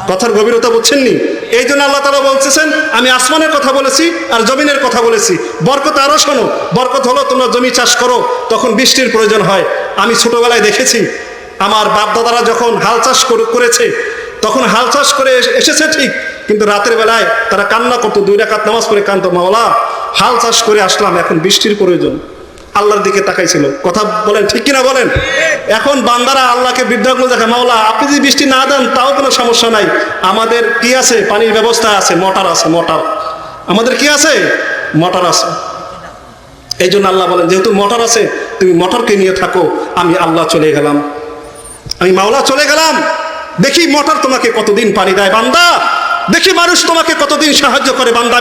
কথার গভীরতা বুঝছেননি? এই জন্য আল্লাহ তাআলা বলতেছেন, আমি আসমানের কথা বলেছি আর জমিনের কথা বলেছি। বরকত আরো শোনো, বরকত হলো তোমরা জমি চাষ করো, তখন বৃষ্টির প্রয়োজন হয়। আমি ছোটবেলায় দেখেছি আমার বাপ দাদারা যখন হাল চাষ করেছে, তখন হাল চাষ করে এসেছে ঠিক, কিন্তু রাতের বেলায় তারা কান্না করতো, 2 রাকাত নামাজ পড়ে কাঁদতো, মাওলা হাল চাষ করে আসলাম, এখন বৃষ্টির প্রয়োজন। আল্লাহর দিকে তাকাইছিল। কথা বলেন ঠিক কিনা বলেন? এখন বান্দারা আল্লাহকে বৃদ্ধাঙ্গুল দেখে, মাওলা আপনি যদি বৃষ্টি না দেন তাও কোনো সমস্যা নাই, আমাদের কি আছে, পানির ব্যবস্থা আছে, মোটর আছে, মোটর আমাদের কি আছে, মোটর আছে। এই জন্য আল্লাহ বলেন, যেহেতু মোটর আছে তুমি মোটরকে নিয়ে থাকো, আমি আল্লাহ চলে গেলাম, আমি মাওলা চলে গেলাম। দেখি মোটর তোমাকে কতদিন পানি দেয় বান্দা, দেখি মানুষ তোমাকে কতদিন সাহায্য করে বান্দা,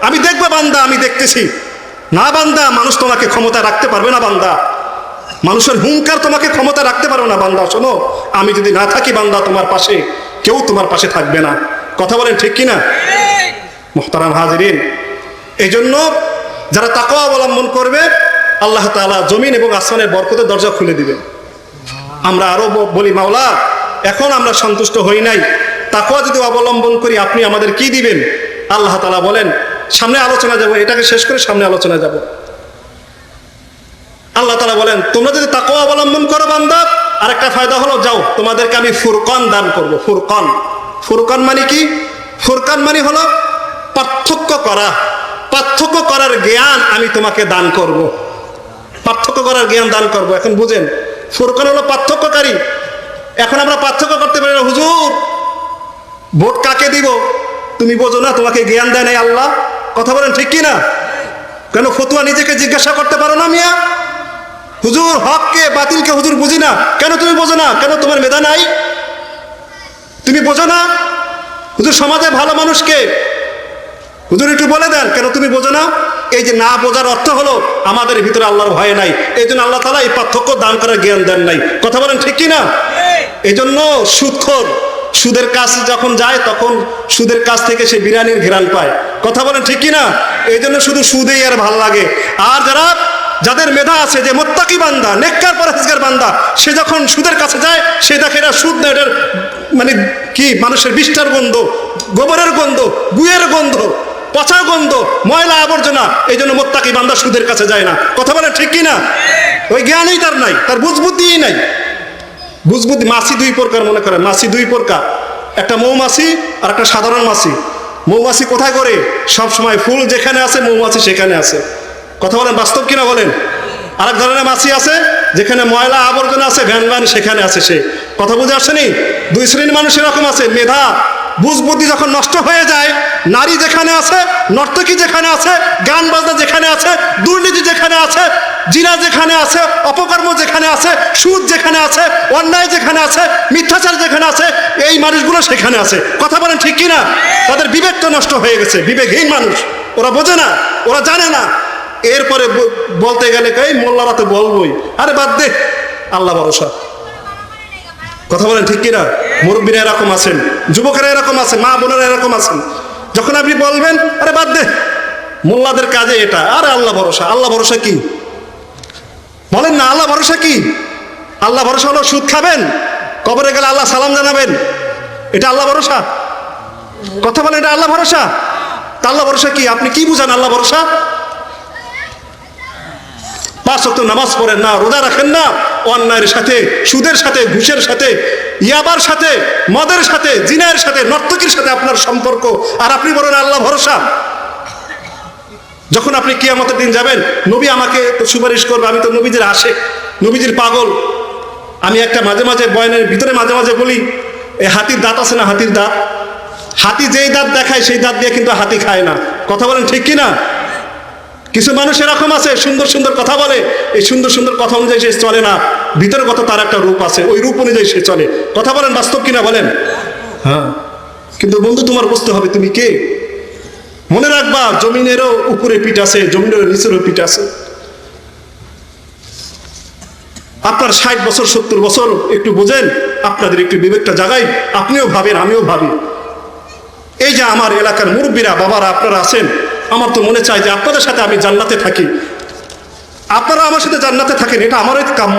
আমি দেখবো বান্দা, আমি দেখতেছি। না বান্দা, মানুষ তোমাকে ক্ষমতা রাখতে পারবে না বান্দা, মানুষের হুঙ্কার তোমাকে ক্ষমতা রাখতে পারবে না বান্দা। শোনো, আমি যদি না থাকি বান্দা তোমার পাশে, কেউ তোমার পাশে থাকবে না। কথা বলেন ঠিক কিনা? মুহতারাম হাজিরিন, এই জন্য যারা তাকওয়া অবলম্বন করবে, আল্লাহ তাআলা জমিন এবং আসমানের বরকতের দরজা খুলে দিবেন। আমরা আরো বলি, মাওলা এখন আমরা সন্তুষ্ট হই নাই, তাকওয়া যদি অবলম্বন করি আপনি আমাদের কি দিবেন? আল্লাহ তাআলা বলেন, সামনে আলোচনা যাব, এটাকে শেষ করে সামনে আলোচনা যাব। আল্লাহ তাআলা বলেন, তোমরা যদি তাকওয়া অবলম্বন করো বান্দা, আরেকটা ফায়দা হলো, যাও তোমাদেরকে আমি ফুরকান দান করব। ফুরকান, ফুরকান মানে কি? ফুরকান মানে হলো পার্থক্য করা, পার্থক্য করার জ্ঞান আমি তোমাকে দান করব, পার্থক্য করার জ্ঞান দান করব। এখন বুঝেন, ফুরকান হলো পার্থক্যকারী। এখন আমরা পার্থক্য করতে পারি না, হুজুর ভোট কাকে দিব তুমি বোঝো না, তোমাকে জ্ঞান দেয় নাই আল্লাহ। কথা বলেন ঠিক কিনা? কেন ফতুয়া নিজেকে জিজ্ঞাসা করতে পারো না মিয়া? হুজুর হককে বাতিলকে হুজুর বুঝি না, কেন তুমি বোঝো না? কেন তোমার মেধা নাই? তুমি বোঝো না? হুজুর সমাজে ভালো মানুষকে হুজুর একটু বলে দেন, কেন তুমি বোঝো না? এই যে না বোঝার অর্থ হলো আমাদের ভিতরে আল্লাহর ভয় নাই। এই জন্য আল্লাহ তাআলা এই পার্থক্য দান করার জ্ঞান দেন নাই। কথা বলেন ঠিক কিনা? এই জন্য সুদখোর সুদের কাজ যখন যায়, তখন সুদের কাজ থেকে সে বিরিয়ানির ঘেরান পায়। কথা বলেন ঠিক কিনা? এই জন্য শুধু সুদেই আর ভাল লাগে। আর যাদের মেধা আছে, যে মুত্তাকি বান্দা, নেককার পরহেজগার বান্দা, সে যখন সুদের কাছে যায়, সে দেখে এটা সুদ না, এটার মানে কি, মানুষের বিষ্ঠার গন্ধ, গোবরের গন্ধ, গুয়ের গন্ধ, পচা গন্ধ, ময়লা আবর্জনা। এই জন্য মুত্তাকি বান্দা সুদের কাছে যায় না। কথা বলেন ঠিক কিনা? ওই জ্ঞানই তার নাই, তার বুঝবুদ্ধিই নাই। বুঝবুদ্ধি, মাছি 2 প্রকার মনে করেন, মাছি 2 প্রকার, একটা মৌমাছি আর একটা সাধারণ মাছি। মৌমাছি কোথায় করে? সব সময় ফুল যেখানে আছে মৌমাছি সেখানে আছে। কথা বলেন বাস্তব কিনা বলেন? আরেক ধরনের মাছি আছে, যেখানে ময়লা আবর্জনা আছে ভ্যান ভ্যান সেখানে আছে সে। কথা বুঝে আসেনি? 2 শ্রেণীর মানুষ এরকম আছে। মেধা বুঝবুদ্ধি যখন নষ্ট হয়ে যায়, নারী যেখানে আছে, নর্তকী যেখানে আছে, গান বাজনা যেখানে আছে, দুর্নীতি যেখানে আছে, জিনা যেখানে আছে, অপকর্ম যেখানে আছে, সুদ যেখানে আছে, অন্যায় যেখানে আছে, মিথ্যাচার যেখানে আছে, এই মানুষগুলো সেখানে আছে। কথা বলেন ঠিক কিনা? তাদের বিবেকটা নষ্ট হয়ে গেছে, বিবেকহীন মানুষ। ওরা বোঝে না, ওরা জানে না। এরপরে বলতে গেলে কই মোল্লারা তো বলবই, আরে বাদ দে, আল্লাহ ভরসা। কথা বলেন ঠিক কিনা? মুরব্বীরা এরকম আছেন, যুবকেরা এরকম আছেন, মা বোনেরা এরকম আছেন। যখন আপনি বলবেন আরে বাদ দে, মোল্লাদের কাজে এটা, আরে আল্লাহ ভরসা। আল্লাহ ভরসা কি বলেন না? আল্লাহ ভরসা কি? আল্লাহ ভরসা হলো সুদ খাবেন, কবরে গেলে আল্লাহ সালাম জানাবেন, এটা আল্লাহ ভরসা? কথা বলেন, এটা আল্লাহ ভরসা? তা আল্লাহ ভরসা কি? আপনি কি বুঝান আল্লাহ ভরসা? 5 ওয়াক্ত নামাজ পড়েন না, রোজা রাখেন না, অন্যায়ের সাথে, সুদের সাথে, ঘুষের সাথে, ইয়াবার সাথে, মদের সাথে, জিনার সাথে, নর্তকীর সাথে আপনার সম্পর্ক, আর আপনি বলেন আল্লাহ ভরসা। যখন আপনি কিয়ামতের দিন যাবেন, নবী আমাকে তো সুপারিশ করবে, আমি তো নবীজির আশিক, নবীজির পাগল। আমি একটা মাঝে মাঝে বয়ানের ভিতরে মাঝে মাঝে বলি, এই হাতির দাঁত আছে না, হাতির দাঁত, হাতি যেই দাঁত দেখায় সেই দাঁত দিয়ে কিন্তু হাতি খায় না। কথা বলেন ঠিক কিনা? কিছু মানুষ এরকম আছে, সুন্দর সুন্দর কথা বলে, এই সুন্দর সুন্দর কথা অনুযায়ী সে চলে না, ভিতরে কত তার একটা রূপ আছে, ওই রূপ অনুযায়ী সে চলে। কথা বলেন বাস্তব কিনা বলেন? হ্যাঁ, কিন্তু বন্ধু তোমার বুঝতে হবে তুমি কে। মনে রাখবা, জমিনেরও উপরে পিঠ আছে, জমিনেরও নিচেরও পিঠ আছে। আপনার 60 বছর 70 বছর, একটু বোঝেন, আপনাদের একটু বিবেকটা জাগাই, আপনিও ভাবেন, আমিও ভাবি। এই যে আমার এলাকার মুরব্বীরা, বাবারা আপনারা আছেন, আমার তো মনে চায় যে আপনাদের সাথে আমি জান্নাতে থাকি, আপনারা আমার সাথে জান্নাতে থাকেন, এটা আমারই কাম্য।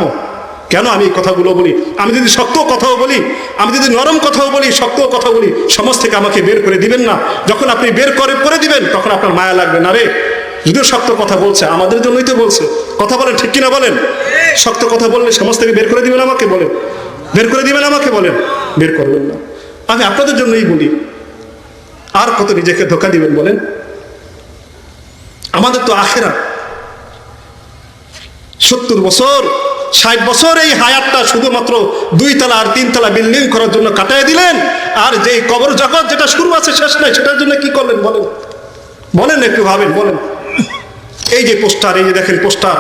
কেন আমি এই কথাগুলো বলি? আমি যদি শক্ত কথাও বলি, আমি যদি নরম কথাও বলি, শক্ত কথা বলি, সমাজ থেকে আমাকে বের করে দিবেন না? যখন আপনি বের করে দিবেন তখন আপনার মায়া লাগবে না রে, যদিও শক্ত কথা বলছে, আমাদের জন্যই তো বলছে। কথা বলেন, ঠিক কিনা বলেন? শক্ত কথা বললে সমাজ থেকে বের করে দিবেন আমাকে? বলেন, বের করে দিবেন আমাকে? বলেন, বের করবেন না। আমি আপনাদের জন্যই বলি, আর কত নিজেকে ধোঁকা দিবেন বলেন? আমাদের তো আখেরাত। 70 বছর 60 বছর এই হায়াতটা শুধুমাত্র 2 তলা আর 3 তলা বিল্ডিং করার জন্য কাটায় দিলেন, আর যে কবর জগৎ যেটা শুরু আছে শেষ নাই, সেটার জন্য কি করলেন বলেন? বলেন, একটু ভাবেন, বলেন। এই যে পোস্টার, এই যে দেখেন পোস্টার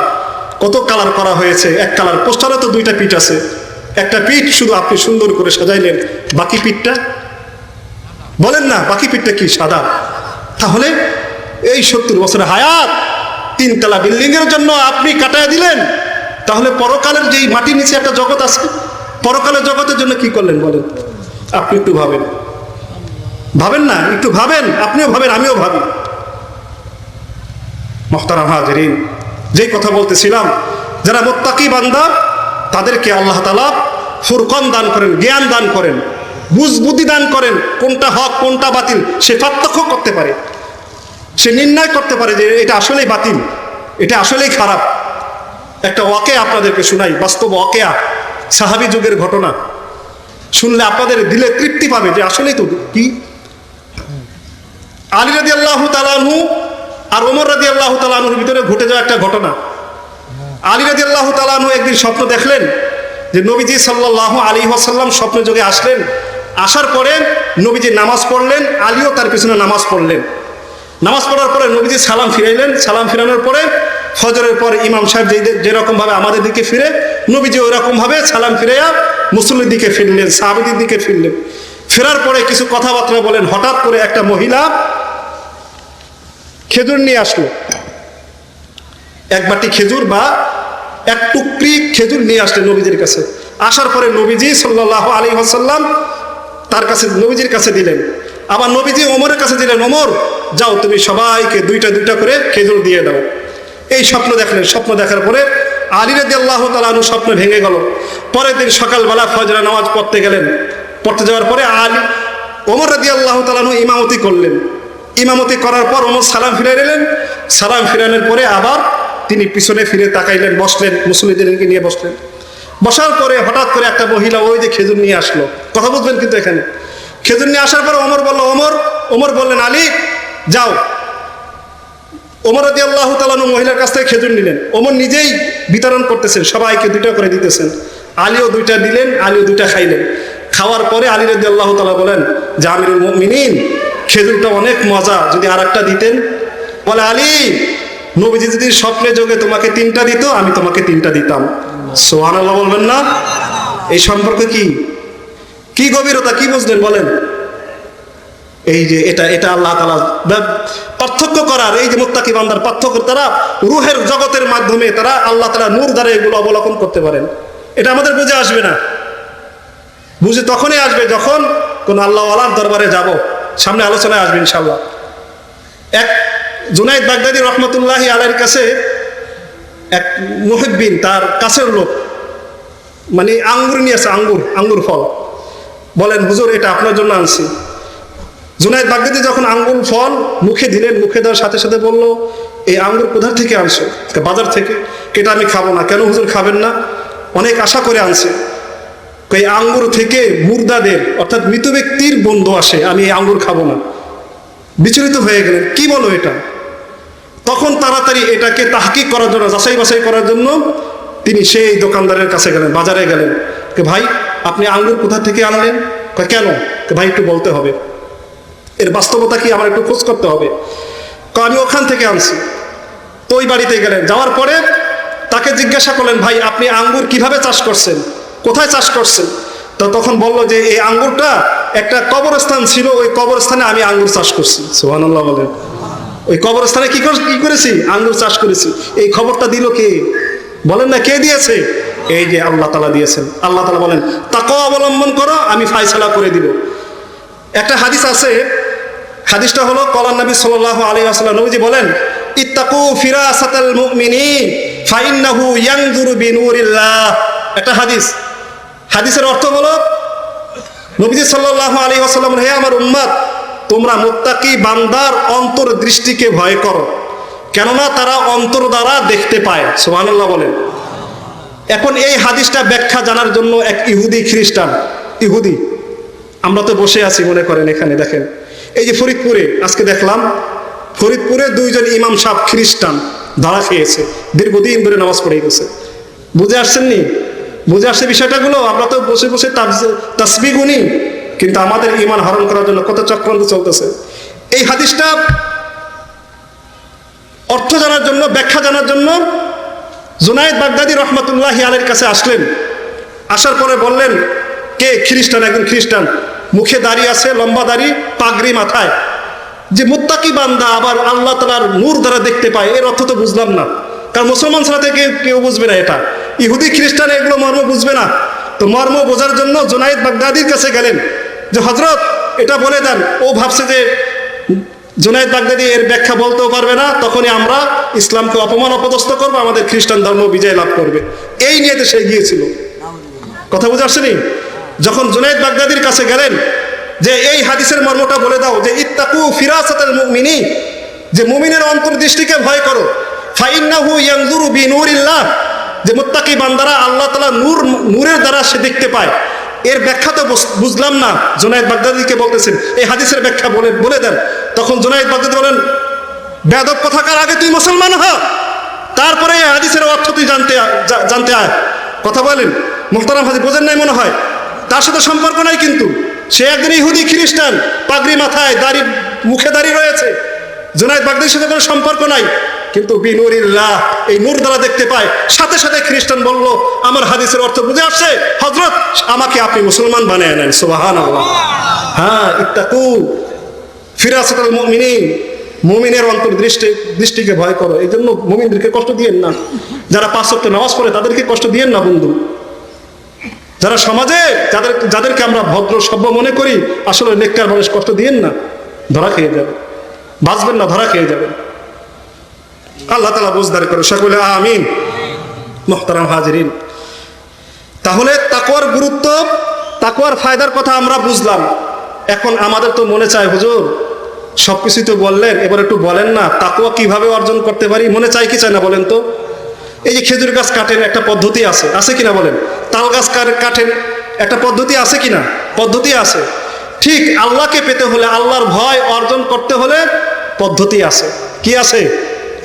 কত কালার করা হয়েছে। এক কালার পোস্টারে তো 2টা পিঠ আছে, একটা পিঠ শুধু আপনি সুন্দর করে সাজাইলেন, বাকি পিঠটা বলেন না, বাকি পিঠটা কি সাদা? তাহলে এই 70 বছরের হায়াত 3 তলা বিল্ডিং এর জন্য আপনি কাটায় দিলেন। তাহলে পরকালের যেই মাটির নিচে একটা জগৎ আছে, পরকালের জগতের জন্য কি করলেন বলেন? আপনি একটু ভাবেন, ভাবেন না? একটু ভাবেন, আপনিও ভাবেন, আমিও ভাবি। মুহতারাম হাজিরিন, যেই কথা বলতেছিলাম, যারা মুত্তাকি বান্দা তাদেরকে আল্লাহ তাআলা ফুরকান দান করেন, জ্ঞান দান করেন, বুদ্ধি দান করেন, কোনটা হক কোনটা বাতিল সে পার্থক্য করতে পারে, সে নির্ণয় করতে পারে যে এটা আসলেই বাতিল, এটা আসলেই খারাপ। একটা ওয়াকিয়া আপনাদেরকে শোনাই, বাস্তব ওয়াকিয়া, সাহাবী যুগের ঘটনা। শুনলে আপনাদের দিলে তৃপ্তি পাবে যে আসলেই তো কি। আলী রাদিয়াল্লাহু তাআলা আনহু আর ওমর রাদিয়াল্লাহু তাআলা আনহুর ভিতরে ঘটে যাওয়া একটা ঘটনা। আলী রাদিয়াল্লাহু তাআলা আনহু একদিন স্বপ্ন দেখলেন যে নবীজি সাল্লাল্লাহু আলাইহি ওয়াসাল্লাম স্বপ্ন যোগে আসলেন। আসার পরে নবীজি নামাজ পড়লেন, আলীও তার পিছনে নামাজ পড়লেন। নামাজ পড়ার পরে নবীজি সালাম ফিরাইলেন। সালাম ফিরানোর পরে ফজরের পরে ইমাম সাহেব যেরকম ভাবে আমাদের দিকে ফিরে, নবীজি ওই রকম ভাবে সালাম ফিরাইয়া মুসল্লির দিকে ফিরলেন, সাহাবীদের দিকে ফিরলেন। ফেরার পরে কিছু কথাবার্তা বলেন। হঠাৎ করে একটা মহিলা খেজুর নিয়ে আসলো, এক বাটি খেজুর বা এক টুকরি খেজুর নিয়ে আসলেন নবীজির কাছে। আসার পরে নবীজি সাল্লাল্লাহু আলাইহি ওয়াসাল্লাম তার কাছে, নবীজির কাছে দিলেন। আবার নবীজি ওমরের কাছে দিলেন, ওমর যাও তুমি সবাইকে 2টা করে খেজুর দিয়ে দাও। এই স্বপ্ন দেখলেন। স্বপ্ন দেখার পরে আলী রাদিয়াল্লাহু তাআলা আনহু স্বপ্ন ভেঙে গেল। পরের দিন সকালবেলা ফজরের নামাজ পড়তে গেলেন। পড়তে যাওয়ার পরে ওমর রাদিয়াল্লাহু তাআলা আনহু ইমামতি করলেন। ইমামতি করার পর ওমর সালাম ফিরাইলেন। সালাম ফিরানোর পরে আবার তিনি পিছনে ফিরে তাকাইলেন, বসলেন, মুসল্লিদেরকে নিয়ে বসলেন। বসার পরে হঠাৎ করে একটা মহিলা ওই যে খেজুর নিয়ে আসলো। কথা বুঝবেন কিন্তু এখানে। খেজুর নিয়ে আসার পরে ওমর বলল, ওমর বললেন আলী যাও। ওমর রাদিয়াল্লাহু তাআলা আনহু মহিলার কাছ থেকে খেজুর নিলেন। ওমর নিজেই বিতরণ করতেছেন, সবাইকে 2টা করে দিতেছেন। আলীও 2টা দিলেন, আলীও 2টা খাইলেন। খাওয়ার পরে আলী রাদিয়াল্লাহু তাআলা বলেন যে আমিরুল মুমিনিন, খেজুরটা অনেক মজা, যদি আরেকটা দিতেন। বলে আলী, নবীজি যদি স্বপ্নে যোগে তোমাকে 3টা দিত, আমি তোমাকে 3টা দিতাম। সুবহানাল্লাহ বলবেন না? এই সম্পর্কে কি গভীরতা, কি বুঝলেন বলেন? এই যে এটা আল্লাহ তাআলা পার্থক্য করার, এই যে মুত্তাকি বান্দার পার্থক্য, তারা রূহের জগতের মাধ্যমে তারা আল্লাহ তাআলা নূর দ্বারা এগুলো অবলোকন করতে পারেন। এটা আমাদের বুঝে আসবে না। বুঝে তখনই আসবে যখন কোন আল্লাহ ওয়ালার দরবারে যাব। সামনে আলোচনায় আসবে ইনশাআল্লাহ। এক জুনাইদ বাগদাদী রহমতুল্লাহি আলাইহির কাছে এক মুহিব্বিন, তার কাছের লোক, মানে আঙ্গুর নিয়ে আসে, আঙ্গুর ফল। বলেন হুজুর এটা আপনার জন্য আনছি। জুনাইদ বাগদাদী যখন আঙ্গুর ফল মুখে দিলেন, মুখে দেওয়ার সাথে সাথে বলল, এই আঙ্গুর কোথা থেকে আনছো? বাজার থেকে। এটা আমি খাবো না। কেন হুজুর খাবেন না? অনেক আশা করে আনছে। এই আঙ্গুর থেকে মুর্দাদের অর্থাৎ মৃত ব্যক্তির বন্ধু আসে, আমি এই আঙ্গুর খাবো না। বিচলিত হয়ে গেলেন, কি বলো এটা? তখন তাড়াতাড়ি এটাকে তাহকিক করার জন্য, যাচাই বাছাই করার জন্য তিনি সেই দোকানদারের কাছে গেলেন, বাজারে গেলেন। ভাই আপনি আঙ্গুর কোথা থেকে আনলেন? কেন? ভাই একটু বলতে হবে, এর বাস্তবতা কি আমার একটু খোঁজ করতে হবে। আমি ওখান থেকে আনছি। তো ওই বাড়িতে গেলেন, যাওয়ার পরে তাকে জিজ্ঞাসা করলেন, ভাই আপনি আঙ্গুর কিভাবে চাষ করছেন, কোথায় চাষ করছেন? তো তখন বলল যে এই আঙ্গুরটা একটা কবরস্থান ছিল, ওই কবরস্থানে আমি আঙ্গুর চাষ করছি। সুবহানাল্লাহ বলেন। ওই কবরস্থানে কি করেছি? আঙ্গুর চাষ করেছি। এই খবরটা দিল কে? বলেন না, কে দিয়েছে? এই যে আল্লাহ তাআলা দিয়েছেন। আল্লাহ তাআলা বলেন তাকওয়া অবলম্বন করো, আমি ফায়সালা করে দিব। একটা হাদিস আছে, হাদিসটা হলো কলান নবী সাল্লাল্লাহু আলাইহি ওয়াসাল্লাম, নবীজি বলেন ইত্তাকু ফিরাসাতাল মুমিনিন ফাইন্নাহু ইয়ানজুরু বিনুরিল্লাহ। একটা হাদিসের অর্থ হলো নবীজি সাল্লাল্লাহু আলাইহি ওয়াসাল্লাম, হে আমার উম্মত, তোমরা মুত্তাকি বান্দার অন্তর্দৃষ্টিকে ভয় করো, কেননা তারা অন্তর দ্বারা দেখতে পায়। সুবহানাল্লাহ বলেন। এখন এই হাদিসটা ব্যাখ্যা জানার জন্য এক ইহুদি, আমরা তো বসে আছি মনে করেন এখানে, দেখেন এই যে ফরিদপুরে আজকে দেখলাম, ফরিদপুরে দুইজন ইমাম সাহেব খ্রিস্টান ধরা খেয়েছে, দীর্ঘদিন ধরে নামাজ পড়ে গেছে। বুঝে আসছেননি? বুঝে আসছে বিষয়টাগুলো? আমরা তো বসে বসে তাসবিহ গুনি, কিন্তু আমাদের ঈমান হরণ করার জন্য কত চক্রান্ত চলতেছে। এই হাদিসটা অর্থ জানার জন্য, ব্যাখ্যা জানার জন্য জুনায়েদ বাগদাদী রহমাতুল্লাহি আলাইহির কাছে আসলেন। আসার পরে বললেন, কে? খ্রিস্টান, একজন খ্রিস্টান, মুখে দাড়ি আছে, লম্বা দাড়ি, পাগড়ি মাথায়, যে মুত্তাকি বান্দা আবার আল্লাহ তাআলার নূর দ্বারা দেখতে পায়, এর অর্থ তো বুঝলাম না। কারণ মুসলমান ছাড়া থেকে কেউ বুঝবে না এটা, ইহুদি খ্রিস্টান এগুলো মর্ম বুঝবে না। তো মর্ম বোঝার জন্য জুনায়েদ বাগদাদীর কাছে গেলেন যে হযরত এটা বলে দেন। ও ভাবছে যে জুনায়েদ বাগদাদী এর ব্যাখ্যা বলতেও পারবে না, তখনই আমরা ইসলামকে অপমান অপদস্থ করবো, আমাদের খ্রিস্টান ধর্ম বিজয় লাভ করবে, এই নিয়ে সে গিয়েছিল। কথা বুঝে আসছেনি? যখন জুনায়েদ বাগদাদীর কাছে গেলেন যে এই হাদিসের মর্মটা বলে দাও, যে ইত্তাকু ফিরাসাতাল মুমিনি, যে মুমিনের অন্তর্দৃষ্টিকে ভয় করো, ফাইন্নাহু ইয়ানজুরু বিনুরিল্লাহ, যে মুত্তাকি বান্দারা আল্লাহ তাআলা নূরের দ্বারা সে দেখতে পায়। এর ব্যাখ্যা তো বুঝলাম না। জুনায়েদ বাগদাদীকে বলতেছেন এই হাদিসের ব্যাখ্যা বলে দেন। তখন জুনায়েদ বাগদাদী বলেন, বেয়াদব কথাকার, আগে তুই মুসলমান হ, তারপরে এই হাদিসের অর্থ তুই জানতে আয়। কথা বলেন মুহতারাম হাজী, বোঝেন নাই মনে হয়? তার সাথে সম্পর্ক নাই, কিন্তু সে একজন ইহুদি খ্রিস্টান, পাগড়ি মাথায়, দাড়ি, মুখে দাড়ি রয়েছে। জুনায়েদ বাগদাদীর সাথে কোনো সম্পর্ক নাই, কিন্তু বিনুরিল্লাহ, এই নূর দ্বারা দেখতে পায়। সাথে সাথে খ্রিস্টান বলল, আমার হাদিসের অর্থ বুঝে আসছে হযরত, আমাকে আপনি মুসলমান বানিয়ে নেন। সুবহানাল্লাহ। হ্যাঁ, ইত্তাকু ফিরাসাতাল মুমিনিন, মুমিনের অন্তর্দৃষ্টিকে ভয় করো। এই জন্য মুমিনদেরকে কষ্ট দিয়েন না, যারা 5 ওয়াক্ত নামাজ পড়ে তাদেরকে কষ্ট দিয়েন না বন্ধু। যারা সমাজে যাদেরকে আমরা ভদ্র সভ্য মনে করি, আসলে নেককার মানুষ, কষ্ট দিয়েন না, ধরা খেয়ে যাবে, বাঁচবেন না, ধরা খেয়ে যাবেন। আল্লাহ তাআলা বুঝদার করে, সকলে আমিন। মুহতারাম হাজিরিন, তাহলে তাকওয়ার গুরুত্ব, তাকওয়ার ফায়দার কথা আমরা বুঝলাম। এখন আমাদের তো মনে চায়, হুজুর সবকিছু তো বললেন, এবার একটু বলেন না তাকওয়া কিভাবে অর্জন করতে পারি। মনে চাই কি চায় না বলেন তো? এই যে খেজুর গাছ কাটেন, একটা পদ্ধতি আছে কিনা বলেন? তাল গাছ কাটেন, একটা পদ্ধতি আছে কিনা? পদ্ধতি আছে। ঠিক আল্লাহকে পেতে হলে, আল্লাহর ভয় অর্জন করতে হলে পদ্ধতি আছে। কি আছে?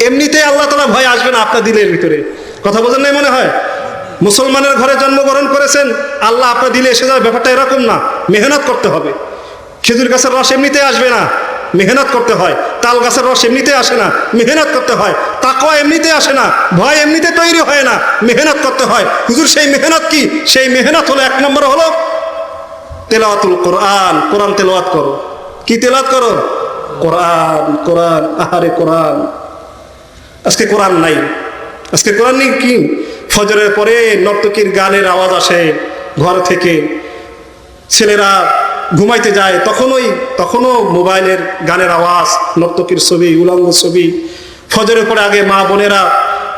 এমনিতে আল্লাহ তাআলা ভয় আসবে না আপনার দিলের ভিতরে। কথা বোঝেন নাই মনে হয়? মুসলমানের ঘরে জন্মগ্রহণ করেছেন, আল্লাহ আপনার দিলে এসে যাবে, ব্যাপারটা এরকম না, মেহনত করতে হবে। খেজুর গাছের রস এমনিতে আসবে না, মেহনত করতে হয়। তাল গাছের রস এমনিতে আসে না, মেহনত করতে হয়। তাকওয়া এমনিতে আসে না, ভয় এমনিতে তৈরি হয় না, মেহনত করতে হয়। হুজুর সেই মেহনত কি? সেই মেহনত হলো, 1 নম্বর হলো তেলাওয়াতুল কোরআন। কোরআন তেলাওয়াত করো। কি তেলাওয়াত করো? কোরআন। আহারে কোরআন, আজকে কোরআন নাই। আজকে কোরআন নেই। কি? ফজরের পরে নর্তকীর গানের আওয়াজ আসে ঘর থেকে, ছেলেরা ঘুমাইতে যায়, তখনও মোবাইলের গানের আওয়াজ, নর্তকীর ছবি, উলঙ্গ ছবি। ফজরের পরে আগে মা বোনেরা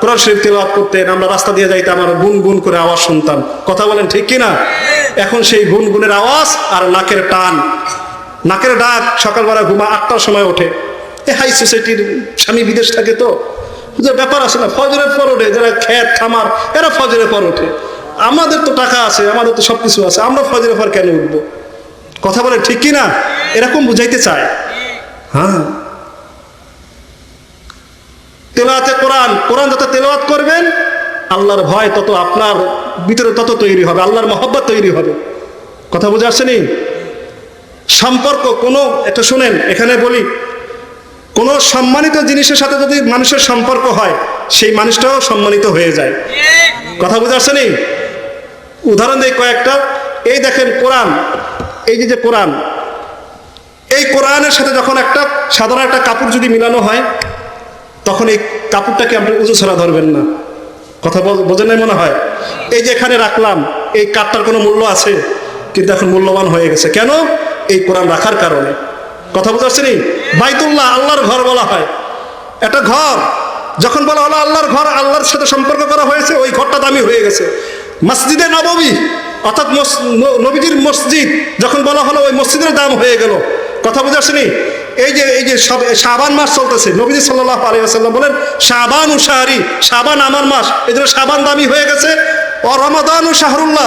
কোরআন শরীফ তেলাওয়াত করতেন, আমরা রাস্তা দিয়ে যাইতাম, আমরা গুনগুন করে আওয়াজ শুনতাম। কথা বলেন ঠিক কিনা? এখন সেই গুনগুনের আওয়াজ আর নাকের টান, নাকের ডাক। সকালবেলা ঘুমা 8টার সময় ওঠে, হাই সোসাইটির স্বামী বিদেশ থাকে, তো ব্যাপার আছে না, ফজরের পর ওঠে। যারা খেত খামার, এরা ফজরের পর ওঠে। আমাদের তো টাকা আছে, আমাদের তো সবকিছু আছে, আমরা ফজরের পর কেন উঠবো? কথা বলে ঠিক কিনা? এরকম বুঝাইতে চায়। হ্যাঁ, তেলাওয়াতে কোরআন যত তেলাওয়াত করবেন, আল্লাহর ভয় তত আপনার ভিতরে তত তৈরি হবে, আল্লাহর মহব্বত তৈরি হবে। কথা বুঝে আসছেনি? সম্পর্ক কোনো একটা শুনেন, এখানে বলি, কোন সম্মানিত জিনিসের সাথে যদি মানুষের সম্পর্ক হয়, সেই মানুষটাও সম্মানিত হয়ে যায়। কথা বুঝে আসছেনি? উদাহরণ দেই কয়েকটা। এই দেখেন কোরআন, এই যে কোরআন, এই কোরআনের সাথে যখন একটা সাধারণ একটা কাপড় যদি মিলানো হয়, তখন এই কাপড়টাকে আপনি উঁচু ছড়া ধরবেন না। কথা বোঝেন নাই মনে হয়? এই যে এখানে রাখলাম, এই কাঠটার কোনো মূল্য আছে, কিন্তু এখন মূল্যবান হয়ে গেছে। কেন? এই কোরআন রাখার কারণে। কথা বুঝতে পারছেন? বাইতুল্লাহ, আল্লাহর ঘর বলা হয়। একটা ঘর যখন বলা হলো আল্লাহর ঘর, আল্লাহর সাথে সম্পর্ক করা হয়েছে, ওই ঘরটা দামি হয়ে গেছে। মসজিদে নববী অর্থাৎ নবীজির মসজিদ যখন বলা হলো ওই মসজিদের দাম হয়ে গেল। কথা বুঝে আসেনি? এই যে শাবান মাস চলতেছে, নবীজি সাল্লাল্লাহু আলাইহি ওয়াসাল্লাম বলেন শাবান ও শাহরি, শাবান আমার মাস, এই জন্য শাবান দামি হয়ে গেছে। ও রমাদান ও শাহরুল্লাহ,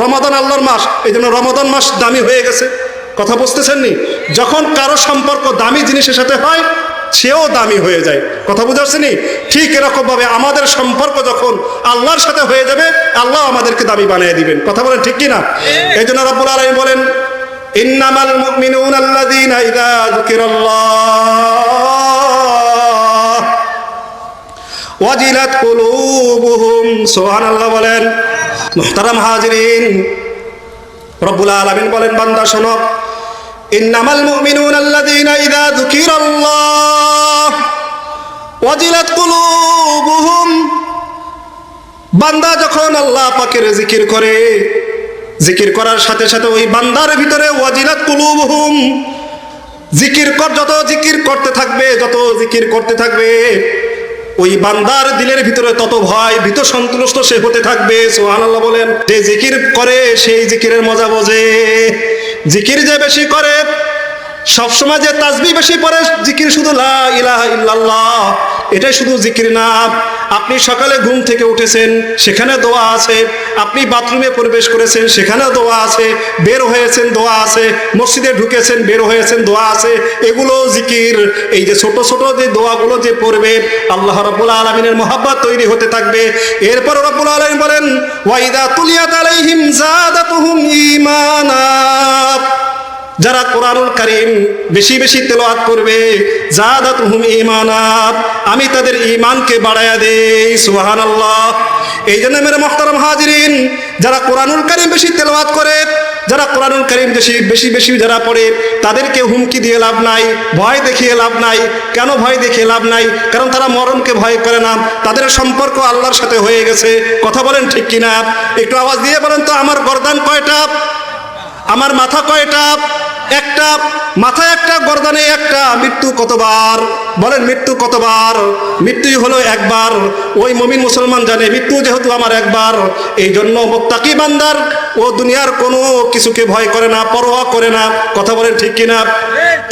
রমাদান আল্লাহর মাস, এই জন্য রমাদান মাস দামি হয়ে গেছে। কথা বুঝতেছেন নি? যখন কারো সম্পর্ক দামি জিনিসের সাথে হয় সেও দামি হয়ে যায়। কথা বুঝে আসছেনি? ঠিক এরকম ভাবে আমাদের সম্পর্ক যখন আল্লাহর সাথে হয়ে যাবে আল্লাহ আমাদেরকে দামি বানিয়ে দিবেন। কথা বলেন ঠিক কিনা? এই জন্য রাব্বুল আলামিন বলেন ইন্নামাল মুমিনুনা আল্লাযীনা ইযা যুকিরাল্লাহ ওয়াজিলাত কুলুবুহুম। সুবহানাল্লাহ বলেন। মুহতারাম হাজিরিন, রব্বুল আলামিন বলেন বান্দা শোনো, ইন্নামাল মুমিনুনা আল্লাযীনা ইযা যুকিরাল্লাহ ওয়াজিলাত কুলুবুহুম। বান্দা যখন আল্লাহ পাকের জিকির করে, জিকির করার সাথে সাথে ওই বান্দার ভিতরে ওয়াজিলাত কুলুবুহুম, যত জিকির করতে থাকবে, যত জিকির করতে থাকবে ওই বান্দার দিলের ভিতরে তত ভয় ভীত সন্তুষ্ট সে হতে থাকবে। সুবহানাল্লাহ বলেন। যে জিকির করে সেই জিকিরের মজা বোঝে। জিকির যে বেশি করে, সবসময় যে তাসবিহ বেশি পড়ে, জিকির শুধু লা ইলাহা ইল্লাল্লাহ, এটাই শুধু জিকির না। আপনি সকালে ঘুম থেকে উঠেছেন, সেখানে দোয়া আছে। আপনি বাথরুমে প্রবেশ করেছেন, সেখানে দোয়া আছে। বের হয়েছেন, দোয়া আছে। মসজিদে ঢুকেছেন, বের হয়েছেন, দোয়া আছে। এগুলো জিকির। এই যে ছোট ছোট যে দোয়াগুলো যে পড়বে, আল্লাহ রাব্বুল আলামিনের মহব্বত তৈরি হতে থাকবে। এরপর রাব্বুল আলামিন বলেন ওয়াইদা তুলিয়াত আলাইহিম যাদাতুহুম ঈমানা। যারা কোরআনুল কারীম বেশি বেশি তেলাওয়াত করবে, যাদাতুহুম ঈমানা, আমি তাদের ঈমানকে বাড়ায়া দেই। সুবহানাল্লাহ। এই জন্য মেরে মুহতারাম হাজিরিন, যারা কোরআনুল কারীম বেশি তেলাওয়াত করে, যারা কোরআনুল কারীম বেশি বেশি যারা পড়ে, তাদেরকে হুমকি দিয়ে লাভ নাই, ভয় দেখিয়ে লাভ নাই। কেন ভয় দেখিয়ে লাভ নাই? কারণ তারা মরণকে ভয় করে না, তাদের সম্পর্ক আল্লাহর সাথে হয়ে গেছে। কথা বলেন ঠিক কিনা? একটু আওয়াজ দিয়ে বলেন তো, আমার গর্দান কয়টা? আমার মাথা কয়টা? একটা। মাথা একটা, গর্দানে একটা। মৃত্যু কতবার? বলেন মৃত্যু কতবার? মৃত্যুই হলো একবার। ওই মুমিন মুসলমান জানে মৃত্যু যেহেতু আমার একবার, এই জন্য মুত্তাকি বান্দার ও দুনিয়ার কোনো কিছুকে ভয় করে না, পরোয়া করে না। কথা বলেন ঠিক কিনা?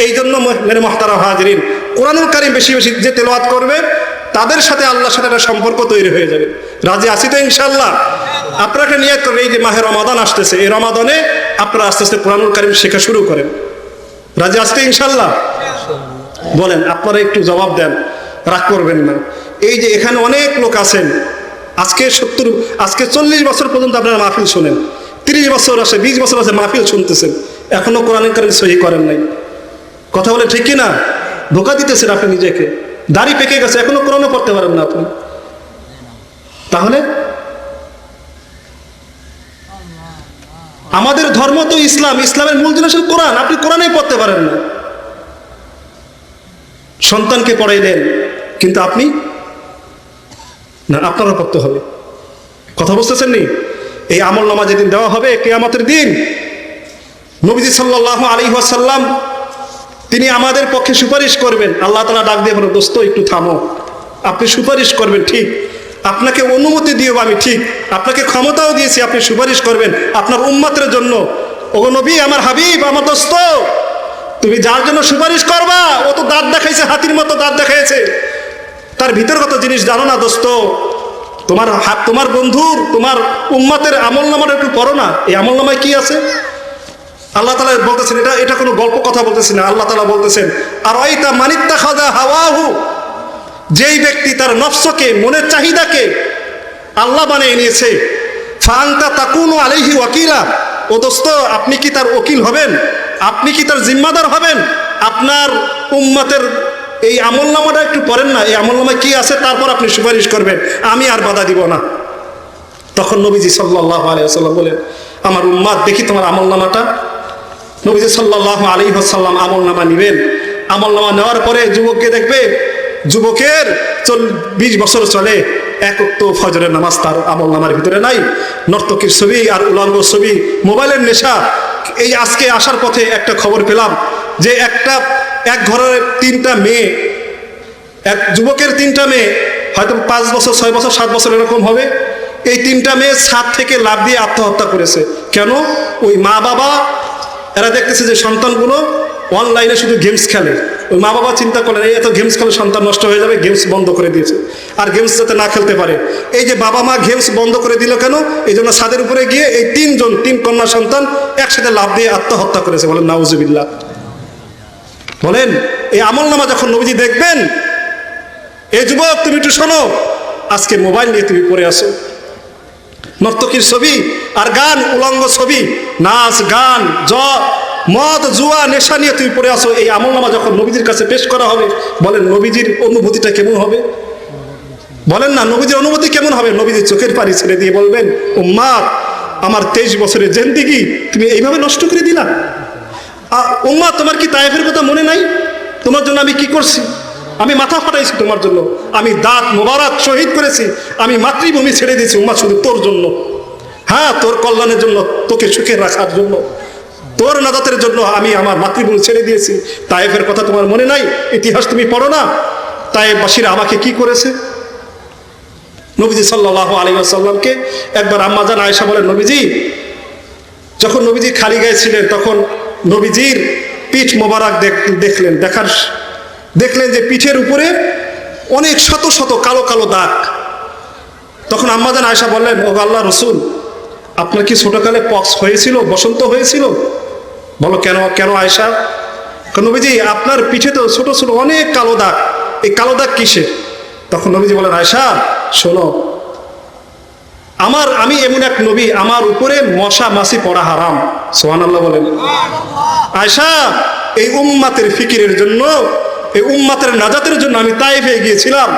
এই জন্য মেরে মুহতারাম হাজিরিন, কোরআনুল কারীম বেশি বেশি যে তেলাওয়াত করবে তাদের সাথে আল্লাহর সাথে একটা সম্পর্ক তৈরি হয়ে যাবে। রাজি আছি তো ইনশাআল্লাহ? আপনারা একটা নিয়ত করবেন, এই যে মাহে রমাদান আসতেছে, এই রমাদানে আপনারা আস্তে আস্তে কোরআনুল কারীম শেখা শুরু করেন। রাজি আসতে ইনশাআল্লাহ? বলেন, আপনারা একটু জবাব দেন, রাগ করবেন না। এই যে এখানে অনেক লোক আছেন, আজকে 40 বছর পর্যন্ত আপনারা মাহফিল শোনেন, 30 বছর আছে, 20 বছর আছে মাহফিল শুনতেছেন, এখনো কোরআনুল কারীম সহি করেন নাই। কথা বলে ঠিক কিনা? ধোঁকা দিতেছেন আপনি নিজেকে। দাড়ি পেকে গেছে, এখনো কোরআনও পড়তে পারেন না আপনি। তাহলে আমাদের ধর্ম তো ইসলাম, ইসলামের মূল জিনিস হল কোরআন। আপনি কোরআনই পড়তে পারেন না। সন্তানকে পড়াই দেন, কিন্তু আপনি না, আপনারা পড়তে হবে। কথা বুঝতেছেন নি? এই আমলনামা যেদিন দেওয়া হবে কিয়ামতের দিন, নবীজি সাল্লাল্লাহু আলাইহি ওয়াসাল্লাম তিনি আমাদের পক্ষে সুপারিশ করবেন। আল্লাহ তাআলা ডাক দিয়ে বলেন, দোস্ত একটু থামো, আপনি সুপারিশ করবেন ঠিক, আপনাকে অনুমতি দিও আমি ঠিক, আপনাকে ক্ষমতাও দিয়েছি, আপনি সুপারিশ করবেন আপনার উম্মতের জন্য। ওগো নবী, আমার হাবিব, আমার দোস্ত, তুমি যার জন্য সুপারিশ করবা ও তো দাঁত দেখাইছে, হাতির মতো দাঁত দেখাইছে, তার ভিতরগত জিনিস জানো না দোস্ত। তোমার বন্ধুর, তোমার উম্মতের আমলনামাটা একটু পড়ো না। এই আমলনামায় কি আছে? আল্লাহ তাআলা বলতেছেন, এটা কোনো গল্প কথা বলতেছেন না। আল্লাহ তাআলা বলতেছেন, আর আইতা মানিত্তাখাযা হাওয়াহু, যেই ব্যক্তি তার নফসকে, মনের চাহিদাকে আল্লাহ বানিয়ে নিয়েছে, ফাআনতা তাকুনু আলাইহি ওয়াকিলা, ও দোস্ত আপনি কি তার ওকিল হবেন? আপনি কি তার জিম্মাদার হবেন? আপনার উম্মতের এই আমলনামাটা একটু পড়েন না, এই আমলনামায় কি আছে, তারপর আপনি সুপারিশ করবেন, আমি আর বাধা দিব না। তখন নবীজি সাল্লাল্লাহু আলাইহি ওয়াসাল্লাম বলেন, আমার উম্মত দেখি তোমার আমলনামাটা। নবীজি সাল্লাল্লাহু আলাইহি ওয়াসাল্লাম আমলনামা নেবেন। আমলনামা নেওয়ার পরে যুবককে দেখবে, যুবকের 20 বছর চলে, এক ওয়াক্ত ফজরের নামাজ তার আমলনামার ভিতরে নাই, নর্তকীর ছবি আর উলঙ্গ ছবি, মোবাইলের নেশা। এই আজকে আসার পথে একটা খবর পেলাম যে এক ঘরের 3টা মেয়ে, এক যুবকের 3টা মেয়ে, হয়তো 5 বছর, 6 বছর, 7 বছর এরকম হবে। এই 3টা মেয়ে ছাদ থেকে লাফ দিয়ে আত্মহত্যা করেছে। কেন? ওই মা বাবা এরা দেখতেছে যে সন্তানগুলো অনলাইনে শুধু গেমস খেলে। ওই মা বাবা চিন্তা করলেন এই এত গেমস খেলে সন্তান নষ্ট হয়ে যাবে, গেমস বন্ধ করে দিয়েছে, আর গেমস যাতে না খেলতে পারে। এই যে বাবা মা গেমস বন্ধ করে দিল কেন? এই জন্য ছাদের উপরে গিয়ে এই 3 কন্যা সন্তান একসাথে লাফ দিয়ে আত্মহত্যা করেছে। বলেন নাউজুবিল্লাহ। বলেন এই আমলনামা যখন নবীজি দেখবেন, এই যুবক তুমি একটু শোনো, আজকে মোবাইল নিয়ে তুমি পড়ে আসো, নর্তকীর ছবি আর গান, উলঙ্গ ছবি, নাচ গান, মদ জুয়া নেশা নিয়ে তুমি পড়ে আসো। এই আমলনামা যখন নবীজির কাছে পেশ করা হবে, বলেন নবীজির অনুভূতিটা কেমন হবে? বলেন না, নবীজির অনুভূতি কেমন হবে? নবীজির চোখের পানি ছেড়ে দিয়ে বলবেন, উম্মাত আমার 23 বছরের জিন্দেগি তুমি এইভাবে নষ্ট করে দিলা। উম্মাত তোমার কি তায়েফের কথা মনে নাই? তোমার জন্য আমি কি করছি? আমি মাথা ফাটাইছি তোমার জন্য, আমি দাঁত মোবারক শহীদ করেছি, আমি মাতৃভূমি ছেড়ে দিয়েছি উম্মাত শুধু তোর জন্য। হ্যাঁ, তোর কল্যাণের জন্য, তোকে সুখে রাখার জন্য, তোর নাজাতের জন্য আমি আমার মাতৃভূমি ছেড়ে দিয়েছি। তায়েফের কথা তোমার মনে নাই? ইতিহাস তুমি পড়ো না? তায়েফবাসীরা আমাকে কি করেছে? নবীজি সাল্লাল্লাহু আলাইহি ওয়াসাল্লামকে একবার আম্মা জান আয়েশা বলেন, নবীজি যখন নবীজি খালি গায়ে ছিলেন তখন নবীজির পিঠ মোবারক দেখলেন যে পিঠের উপরে অনেক শত শত কালো কালো দাগ। তখন আম্মা জান আয়েশা বললেন, ও আল্লাহর রাসূল, আপনার কি ছোটকালে পক্স হয়েছিল, বসন্ত হয়েছিল? বলো কেন কেন আয়েশা? নবীজি আপনার পিঠে তো ছোট ছোট অনেক কালো দাগ, এই কালো দাগ কিসের? তখন নবীজি বলেন, আয়েশা শোনো, আমি এমন এক নবী, আমার উপরে মশা মাছি পড়া হারাম। সুবহানাল্লাহ বলেন। আয়েশা এই উম্মাতের ফিকিরের জন্য, এই উম্মাতের নাজাতের জন্য আমি তায়েফে গিয়েছিলাম।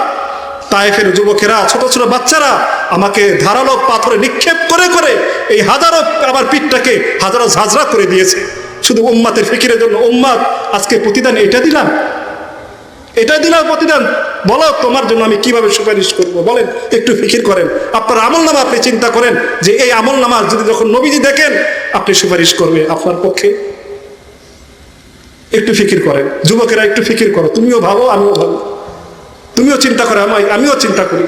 তায়েফের যুবকেরা, ছোট ছোট বাচ্চারা আমাকে ধারালো পাথরে নিক্ষেপ করে করে এই হাজারো আমার পিঠটাকে হাজারো ঝাঁঝরা করে দিয়েছে, শুধু উম্মাতের ফিকিরের জন্য। উম্মাত আজকে প্রতিদান এটা দিলাম প্রতিদান। বলো তোমার জন্য আমি কিভাবে সুপারিশ করব? বলেন, একটু ফিকির করেন। আপনার আমলনামা আপনি চিন্তা করেন যে এই আমলনামা যদি যখন নবীজি দেখেন আপনি সুপারিশ করবে আপনার পক্ষে। একটু ফিকির করেন যুবকেরা, একটু ফিকির করো। তুমিও ভাবো, আমিও ভাবো, তুমিও চিন্তা করো, আমিও চিন্তা করি।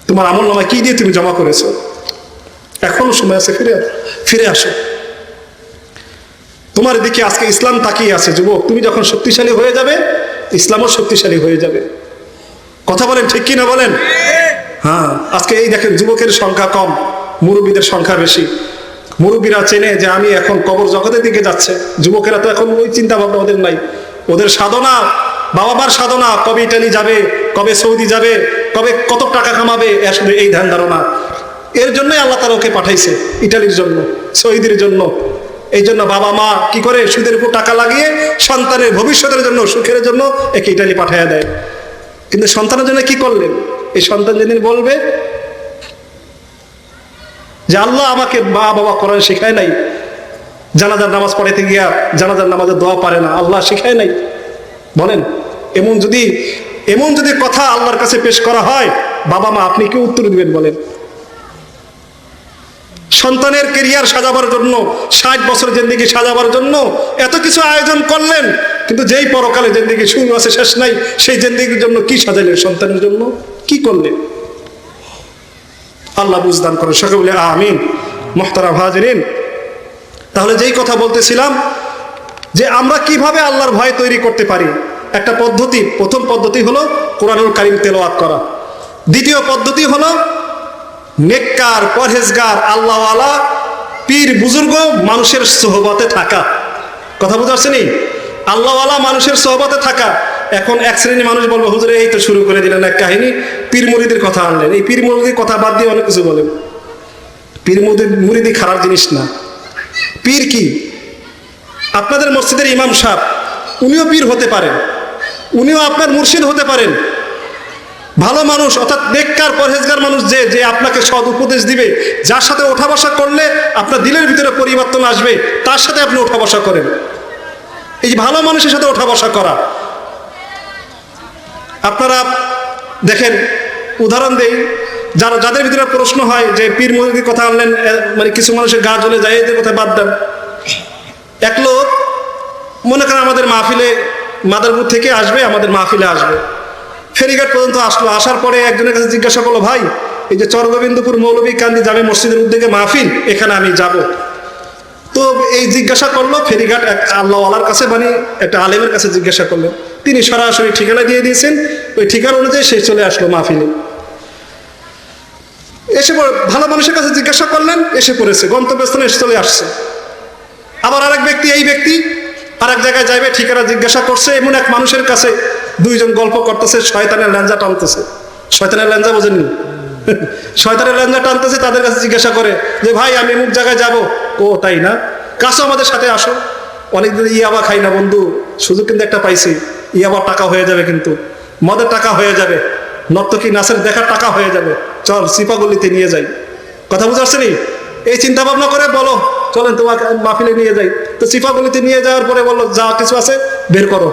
তোমার আমলনামা কি দিয়ে তুমি জমা করেছো? এখনো সময় আছে, ফিরে আসো। তোমার দিকে আজকে ইসলাম তাকিয়ে আছে। যুবক, তুমি যখন শক্তিশালী হয়ে যাবে, ইসলামও শক্তিশালী হয়ে যাবে। কথা বলেন, ঠিক কিনা বলেন? হ্যাঁ, আজকে এই দেখেন যুবকের সংখ্যা কম, মুরব্বীদের সংখ্যা বেশি। মুরব্বীরা চেনে যে আমি এখন কবর জগতের দিকে যাচ্ছে। যুবকেরা তো এখন ওই চিন্তা ভাবনা ওদের নাই। ওদের সাধনা, বাবা মার সাধনা, কবে ইটালি যাবে, কবে সৌদি যাবে, কবে কত টাকা কামাবে, আসলে এই ধ্যান ধারণা। এর জন্যই আল্লাহ তাআলা ওকে পাঠাইছে, ইটালির জন্য, সৌদির জন্য। এই জন্য বাবা মা কি করে সুদের উপর টাকা লাগিয়ে সন্তানের ভবিষ্যতের জন্য, সুখের জন্য একে ইটালি পাঠাইয়া দেয়। কিন্তু সন্তানের জন্য কি করলেন? এই সন্তান যেদিন বলবে যে আল্লাহ আমাকে মা বাবা কোরআন শেখায় নাই, জানাজার নামাজ পড়াইতে গিয়া জানাজার নামাজের দোয়া পারে না, আল্লাহ শেখায় নাই। বলেন, এমন যদি কথা আল্লাহর কাছে পেশ করা হয়, বাবা মা আপনি কি উত্তর দিবেন? বলেন। সন্তানের ক্যারিয়ার সাজাবার জন্য, 60 বছর জিন্দেগি সাজাবার জন্য এত কিছু আয়োজন করলেন, কিন্তু যেই পরকালে জিন্দেগি শুরু আছে শেষ নাই, সেই জিন্দেগির জন্য কি সাজালেন? সন্তানের জন্য কি করলেন? আল্লাহ বুঝদান করে, সকলে বলে আমিন। মুহতারাম হাজিরিন, তাহলে যেই কথা বলতেছিলাম যে আমরা কিভাবে আল্লাহর ভয় তৈরি করতে পারি, একটা পদ্ধতি। প্রথম পদ্ধতি হলো কোরআনুল কারীম তেলাওয়াত করা। দ্বিতীয় পদ্ধতি হলো নেককার, পরহেজগার, আল্লাহওয়ালা, পীর বুজুর্গ মানুষের সোহবতে থাকা। কথা বুঝতে পারছেন? আল্লাহওয়ালা মানুষের সোহবতে থাকা। এখন এক শ্রেণীর মানুষ বলবো, হুজুরে এই তো শুরু করে দিলেন এক কাহিনী, পীর মুরিদের কথা আনলেন। এই পীর মুরিদের কথা বাদ দিয়ে অনেক কিছু বলেন। পীর মুরিদি খারাপ জিনিস না। পীর কি? আপনাদের মসজিদের ইমাম সাহেব, উনিও পীর হতে পারেন, উনিও আপনার মুর্শিদ হতে পারেন। ভালো মানুষ, অর্থাৎ নেককার পরহেজগার মানুষ, যে আপনাকে সৎ উপদেশ দিবে, যার সাথে ওঠা বসা করলে আপনার দিলের ভিতরে পরিবর্তন আসবে, তার সাথে আপনি ওঠা বসা করেন। এই যে ভালো মানুষের সাথে ওঠা বসা করা। আপনারা দেখেন, উদাহরণ দেই, যাদের ভিতরে প্রশ্ন হয় যে পীর মুরিদের কথা আনলেন, মানে কিছু মানুষের গা জ্বলে যায়, এদের কথা বাদ দেন। এক লোক মনে করেন আমাদের মাহফিলে, মাদারপুর থেকে আসবে, আমাদের মাহফিলে আসবে, ফেরিঘাট পর্যন্ত আসলো। আসার পরে একজনের কাছে জিজ্ঞাসা করলো, ভাই এই যে চরগোবিন্দপুর মৌলভী কান্দি জামে মসজিদের উদ্যোগে মাহফিল, এখানে আমি যাব। তো এই জিজ্ঞাসা করলো ফেরিঘাট এক আল্লাহওয়ালার কাছে, মানে একটা আলেমের কাছে জিজ্ঞাসা করলো। তিনি সরাসরি ঠিকানা দিয়ে দিয়েছেন, ওই ঠিকানা অনুযায়ী সে চলে আসলো মাহফিলে। এসে ভালো মানুষের কাছে জিজ্ঞাসা করলেন, এসে পড়েছে, গন্তব্যস্থানে এসে চলে আসছে। আবার আরেক ব্যক্তি, এই ব্যক্তি আরেক জায়গায় যাইবে, ঠিকানা জিজ্ঞাসা করছে। এমন এক মানুষের কাছে দুইজন গল্প করতেছে, শয়তানের ল্যাঞ্জা টানতেছে। শয়তানের ল্যাঞ্জা বোঝেননি? শয়তানের ল্যাঞ্জা টানতেছে। তাদের কাছে জিজ্ঞাসা করে যে ভাই আমি এমুক জায়গায় যাব। ও তাই না, কাছে আমাদের সাথে আসো। অনেকদিন ইয়াবা খাই না বন্ধু, সুযোগ কিন্তু একটা পাইছি, ইয়াবার টাকা হয়ে যাবে, কিন্তু মদের টাকা হয়ে যাবে, নর্তকী নাচের দেখার টাকা হয়ে যাবে, চল সিপাগলিতে নিয়ে যাই। কথা বুঝতে পারছেন? এই চিন্তা ভাবনা করে বলো চলেন তোমাকে মাহফিলে নিয়ে যাই। তো সিপাগলিতে নিয়ে যাওয়ার পরে বললো যা কিছু আছে বের করো।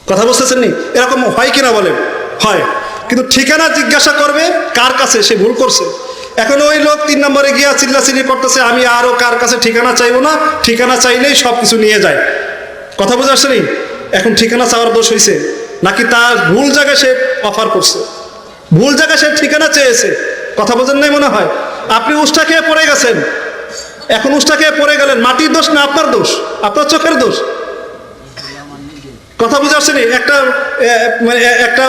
কথা বুঝতেছেন নি? এরকম হয় কিনা বলেন? হয়। কিন্তু ঠিকানা জিজ্ঞাসা করবে কার কাছে, সে ভুল করছে। এখন ওই লোক 3 নম্বরে গিয়া চিল্লাচিল্লি করতেছে, আমি আরো কার কাছে ঠিকানা চাইবো না, ঠিকানা চাইলেই সবকিছু নিয়ে যায়। কথা বুঝতে পারছেন? এখন ঠিকানা চাওয়ার দোষ হয়েছে নাকি তার ভুল জায়গায় সে অফার করছে, ভুল জায়গায় সে ঠিকানা চেয়েছে? কথা বোঝেন নাই মনে হয়। আপনি উষ্টা খেয়ে পড়ে গেছেন, এখন উষ্টা খেয়ে পড়ে গেলেন, মাটির দোষ না আপনার দোষ? আপনার চোখের দোষ। কথা বুঝে আসছেন? একটা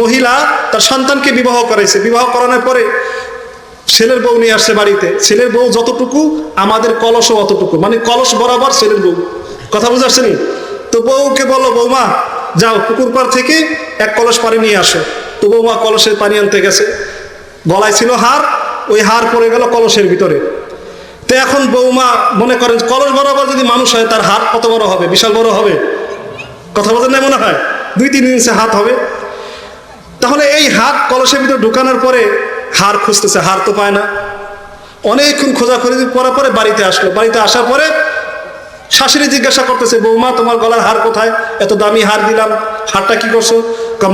মহিলা তার সন্তানকে বিবাহ করাইছে, বিবাহ করানোর পরে ছেলের বউ নিয়ে আসছে বাড়িতে। ছেলের বউ যতটুকু আমাদের কলসও অতটুকু, মানে কলস বরাবর ছেলের বউ। কথা বুঝে আসছেন? তো বউকে বলো বৌমা যাও পুকুর পাড় থেকে এক কলস পানি নিয়ে আসো। তো বৌমা কলসের পানি আনতে গেছে, গলায় ছিল হার, ওই হার পড়ে গেল কলসের ভিতরে। তো এখন বৌমা মনে করেন কলস বরাবর যদি মানুষ হয় তার হাত কত বড় হবে? বিশাল বড় হবে। কথা বলেন না? মনে হয় 2-3 ইঞ্চি হাত হবে। তাহলে এই হাত কলসের ভিতরে ঢুকানোর পরে হার খুঁজতেছে, হার তো পায় না। অনেকক্ষণ খোঁজাখুঁজি করার পরে বাড়িতে আসলো। বাড়িতে আসার পরে শাশুড়ি জিজ্ঞাসা করতেছে, বৌমা তোমার গলার হার কোথায়? এত দামি হার দিলাম, হারটা কি করছো?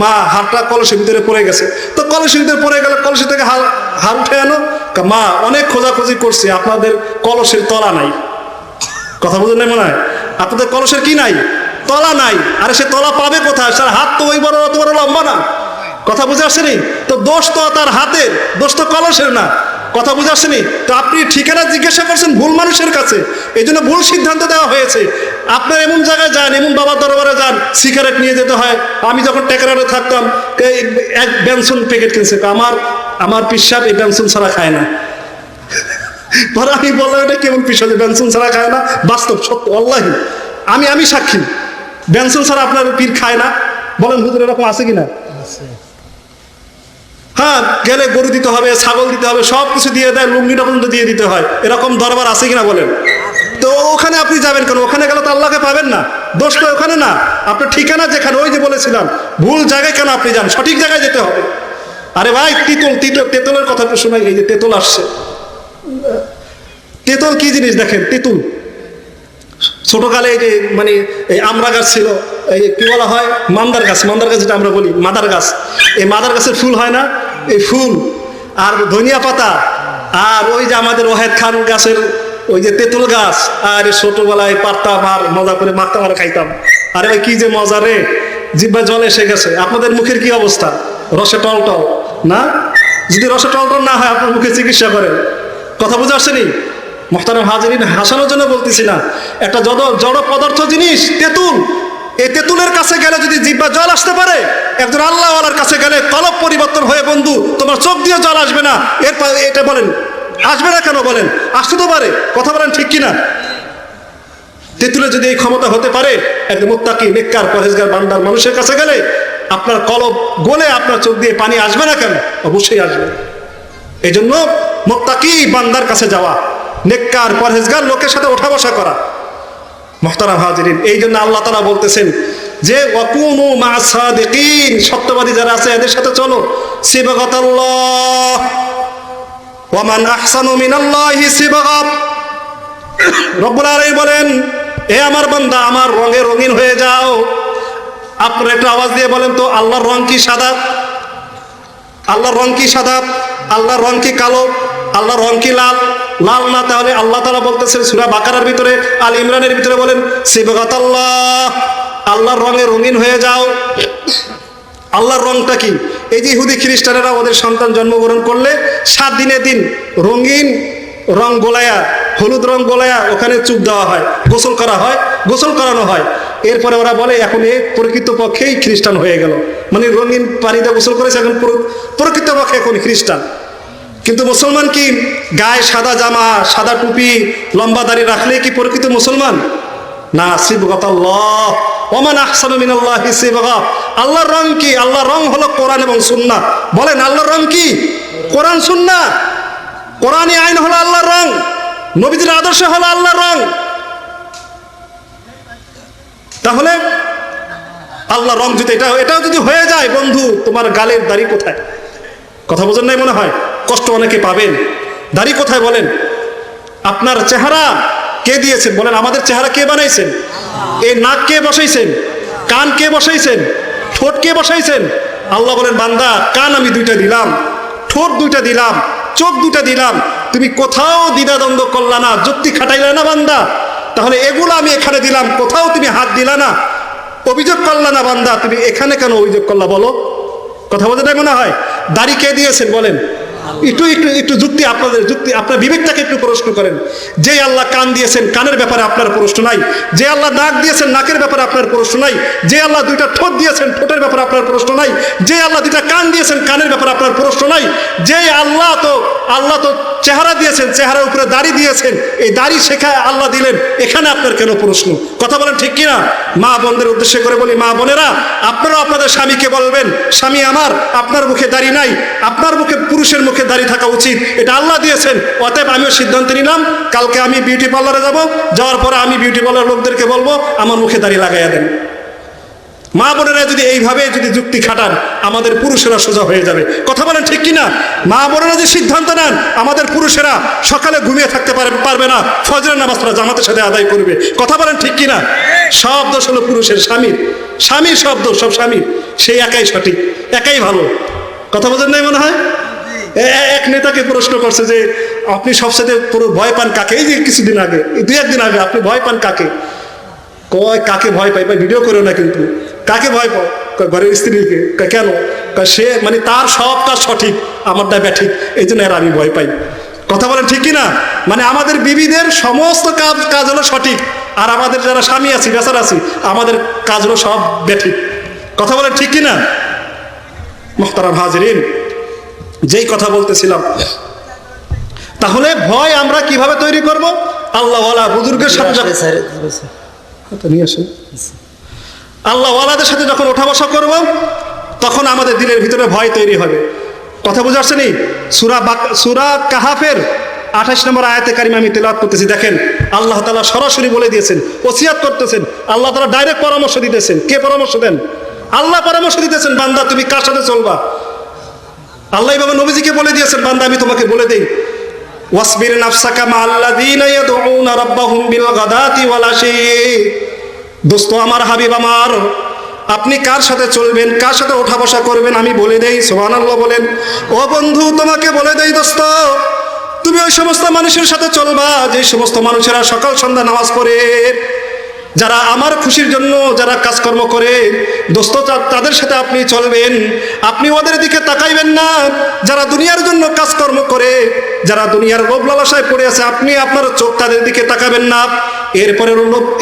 মা হারটা কলসের ভিতরে পড়ে গেছে। তো কলসের ভিতরে পড়ে গেল, কলসের থেকে হার উঠে আনো। মা অনেক খোঁজাখুঁজি করছি, আপনাদের কলসের তলা নাই। কথা বুঝলেন না? মনে হয় আপনাদের কলসের কি নাই? তলা নাই। আরে সে তলা পাবে কোথায়? স্যার হাত তো ওই বড় অত বড় লম্বা না। কথা বুঝে আসছেনি? তো দোষ তো তার হাতের, দোষ তো কলসের না। কথা বুঝে আসছেনি? তো আপনি ঠিকানা জিজ্ঞাসা করছেন ভুল মানুষের কাছে, এই জন্য ভুল সিদ্ধান্ত দেওয়া হয়েছে। আপনার এমন জায়গায় যান, এমন বাবার দরবারে যান, সিগারেট নিয়ে যেতে হয়। আমি যখন টেকরারে থাকতাম, এক বেনসন প্যাকেট কিনছে, আমার পিসাব এই বেনসন ছাড়া খায় না। পরে আমি বললাম এটা কেমন পিসাব, বেনসন ছাড়া খায় না? বাস্তব সত্য, আল্লাহি আমি সাক্ষী, বেনসন ছাড়া আপনার পীর খায় না। বলেন হুজুর এরকম আছে কিনা? হ্যাঁ, গেলে গরু দিতে হবে, ছাগল দিতে হবে, সব কিছু দিয়ে দেয়, লুঙ্গিটা পর্যন্ত দিয়ে দিতে হয়। এরকম দরবার আছে কিনা বলেন? তো ওখানে আপনি যাবেন কেন? ওখানে গেলে তো আল্লাহকে পাবেন না। দোষ তো ওখানে না, আপনার ঠিকানা যেখানে, ওই যে বলেছিলাম ভুল জায়গায় কেন আপনি যান, সঠিক জায়গায় যেতে হবে। আরে ভাই তেঁতুলের কথা তো শোনাই, এই যে তেঁতুল আসছে। তেঁতুল কি জিনিস দেখেন, তেঁতুল ছোটকালে এই যে মানে এই আমরা গাছ ছিল, এই কি বলা হয় মান্দার গাছ, মান্দার গাছ যেটা আমরা বলি মাদার গাছ। এই মাদার গাছের ফুল হয় না, এই ফুল আর ধনিয়া পাতা, আর ওই যে আমাদের ওয়াহেদ খান গাছের ওই যে তেঁতুল গাছ, আর ছোটবেলায় পারতাম আর মজা করে মারতাম আর খাইতাম। আরে ভাই কি যে মজা রে, জিহ্বা জল এসে গেছে। আপনাদের মুখের কি অবস্থা? রসে টলটল না? যদি রসে টলটল না হয় আপনার মুখে চিকিৎসা করেন। কথা বুঝে আসছেনি? মুহতারাম হাজিরিন, হাসানোর জন্য বলতেছি না, একটা জড় পদার্থ জিনিস তেঁতুল। এই তেঁতুলের কাছে গেলে যদি জিহ্বা জল আসতে পারে, একজন আল্লাহওয়ালার কাছে গেলে কলব পরিবর্তন হয়ে বন্ধু তোমার চোখ দিয়ে জল আসবে না। এটা বলেন আসবে না কেন? বলেন আসতে তো পারে। কথা বলেন ঠিক কিনা? তেঁতুলে যদি এই ক্ষমতা হতে পারে, একজন মুত্তাকি নেককার পরহেজগার বান্দার মানুষের কাছে গেলে আপনার কলব গলে আপনার চোখ দিয়ে পানি আসবে না কেন? অবশ্যই আসবে। এই জন্য মুত্তাকি বান্দার কাছে যাওয়া, নেককার পরহেজগার লোকের সাথে ওঠা বসা করা। মুহতারাম হাজিরিন, এই জন্য আল্লাহ তাআলা বলতেছেন যে ওয়াকুনু মা'আস সাদিকিন, সত্যবাদী যারা আছে এদের সাথে চলো। সিবগাতাল্লাহ ওয়া মান আহসানু মিনাল্লাহি সিবগা। রব্বুল আলামিন বলেন, এ আমার বান্দা আমার রঙে রঙিন হয়ে যাও। আপনারা একটু আওয়াজ দিয়ে বলেন তো, আল্লাহর রং কি সাদা? আল্লাহর রং কি সাদা? আল্লাহর রং কি কালো? আল্লাহর রং কি লাল? লাল না। তাহলে আল্লাহ তাআলা বলতেছেন সূরা বাকারার ভিতরে, আল ইমরানের ভিতরে বলেন সিবগাতাল্লাহ, আল্লাহর রঙে রঙিন হয়ে যাও। আল্লাহর রংটা কি? এই যে ইহুদি খ্রিস্টানেরা ওদের সন্তান জন্মগ্রহণ করলে 7 দিনের দিন রঙিন রং গোলায়া, হলুদ রং গোলায়া ওখানে চুপ দেওয়া হয়, গোসল করা হয়, গোসল করানো হয়। এরপরে ওরা বলে এখন এ প্রকৃত পক্ষেই খ্রিস্টান হয়ে গেল, মানে রঙিন পানিতে গোসল করেছে, এখন প্রকৃত পক্ষে এখন খ্রিস্টান। কিন্তু মুসলমান কি গায়ে সাদা জামা, সাদা টুপি, লম্বা দাড়ি রাখলে কি প্রকৃত মুসলমান? না। সিবগাতাল্লাহ ওমান আহসানু মিনাল্লাহি সিবগা। আল্লাহর রং কি? আল্লাহর রং হলো কোরআন এবং সুন্নাহ। বলেন আল্লাহর রং কি? কোরআন সুন্নাহ। কোরআনী আইন হলো আল্লাহর রং, নবীজির আদর্শ হলো আল্লাহর রং। তাহলে আল্লাহর রং যদি এটাও যদি হয়ে যায়, বন্ধু তোমার গালের দাড়ি কোথায়? কথা বোঝেন নাই মনে হয়, কষ্ট অনেকে পাবেন। দাড়ি কোথায় বলেন? আপনার চেহারা কে দিয়েছেন বলেন? আমাদের চেহারা কে বানাইছেন? এই নাক কে বসাইছেন? কান কে বসাইছেন? ঠোঁট কে বসাইছেন? আল্লাহ বলেন বান্দা কান আমি 2টা দিলাম, ঠোঁট 2টা দিলাম, চোখ 2টা দিলাম, তুমি কোথাও দ্বিধাদ্বন্দ্ব করলা না, যুক্তি খাটাইলা না বান্দা। তাহলে এগুলো আমি এখানে দিলাম, কোথাও তুমি হাত দিলা না, অভিযোগ করলা না বান্দা, তুমি এখানে কেন অভিযোগ করলা বলো? কথা বলতে তাই মনে হয়? দাড়ি কে দিয়েছেন বলেন? একটু একটু একটু যুক্তি, আপনার বিবেকটাকে একটু প্রশ্ন করেন। যে আল্লাহ কান দিয়েছেন, কানের ব্যাপারে আপনার প্রশ্ন নাই। যে আল্লাহ নাক দিয়েছেন, নাকের ব্যাপারে আপনার প্রশ্ন নাই। যে আল্লাহ 2টা ঠোঁট দিয়েছেন, ঠোঁটের ব্যাপারে আপনার প্রশ্ন নাই। যে আল্লাহ 2টা কান দিয়েছেন, কানের ব্যাপারে আপনার প্রশ্ন নাই। যে আল্লাহ তো চেহারা দিয়েছেন, চেহারার উপরে দাড়ি দিয়েছেন, এই দাড়ি শেখা আল্লাহ দিলেন, এখানে আপনার কেন প্রশ্ন? কথা বলেন ঠিক কিনা? মা বোনদের উদ্দেশ্যে করে বলি, মা বোনেরা আপনারাও আপনাদের স্বামীকে বলবেন, স্বামী আমার, আপনার মুখে দাড়ি নাই, আপনার মুখে, পুরুষের মুখে দাড়ি থাকা উচিত, এটা আল্লাহ দিয়েছেন। অতএব আমিও সিদ্ধান্ত নিলাম, কালকে আমি বিউটি পার্লারে যাব, যাওয়ার পরে আমি বিউটি পার্লার লোকদেরকে বলবো আমার মুখে দাড়ি লাগাইয়া দেন। মা বোনেরা যদি এইভাবে যদি যুক্তি খাটান, আমাদের পুরুষেরা সোজা হয়ে যাবে। কথা বলেন ঠিক কিনা? মা বোনেরা যে সিদ্ধান্ত নেন, আমাদের পুরুষেরা সকালে ঘুমিয়ে থাকতে পারবে না, ফজরের নামাজটা জামাতের সাথে আদায় করবে। কথা বলেন ঠিক কিনা? সব দোষ হলো পুরুষের, স্বামীর সব দোষ, সব স্বামীর। সেই একাই সঠিক, একাই ভালো। কথা বোঝেন নাই মনে হয়? এক নেতাকে প্রশ্ন করছে যে আপনি সবচেয়ে ভয় পান কাকে? এই যে কিছুদিন আগে, 2-1 দিন আগে, আপনি ভয় পান কাকে? কয় কাকে ভয় পাই? ভিডিও করো না কিন্তু। কাকে ভয় পাও? ঘরের স্ত্রীকে। কেন? সে মানে তার সব কাজ সঠিক, আমারটা ব্যাঠিক, এই জন্য আর আমি ভয় পাই। কথা বলেন ঠিক কিনা? মানে আমাদের বিবিদের সমস্ত কাজ হলো সঠিক, আর আমাদের যারা স্বামী আছি, বেচার আছি, আমাদের কাজ হলো সব ব্যাঠিক। কথা বলেন ঠিক কিনা? মুহতারাম হাজিরিন, যেই কথা বলতেছিলাম, তাহলে ভয় আমরা কিভাবে তৈরি করব? আল্লাহওয়ালা বুজুর্গের সাথে নিয়ে আসেন, আল্লাহওয়ালাদের সাথে যখন ওঠা বসা করব, তখন আমাদের দিলের ভিতরে ভয় তৈরি হবে। কথা বুঝে আসছে নি? সূরা কাহাফের 28 নম্বর আয়াতে কারিমা আমি তেলাওয়াত করতেছি। দেখেন আল্লাহ তাআলা সরাসরি বলে দিয়েছেন, ওসিয়াত করতেছেন। আল্লাহ তাআলা ডাইরেক্ট পরামর্শ দিতেছেন। কে পরামর্শ দেন? আল্লাহ পরামর্শ দিতেছেন, বান্দা তুমি কার সাথে চলবা। আল্লাহ এইভাবে নবীজিকে বলে দিয়েছেন, বান্দা আমি তোমাকে বলে দেই, ওয়াসবির নাফসাকা মাআল্লাযীনা ইয়াদউনা রাব্বাহুম বিল গাদাতি ওয়াল আশী। দোস্ত আমার, হাবিব আমার, আপনি কার সাথে চলবেন, কার সাথে ওঠা বসা করবেন আমি বলে দেই। সুবহানাল্লাহ বলেন। ও বন্ধু, তোমাকে বলে দেই দোস্ত, তুমি ওই সমস্ত মানুষের সাথে চলবা যে সমস্ত মানুষেরা সকাল সন্ধ্যা নামাজ পড়ে, যারা আমার খুশির জন্য যারা কাজকর্ম করে, দোস্ত তাদের সাথে আপনি চলবেন। আপনি ওদের দিকে তাকাইবেন না যারা দুনিয়ার জন্য কাজকর্ম করে, যারা দুনিয়ার লোভ লালসায় পড়ে আছে, আপনি আপনার চোখ তাদের দিকে তাকাবেন না।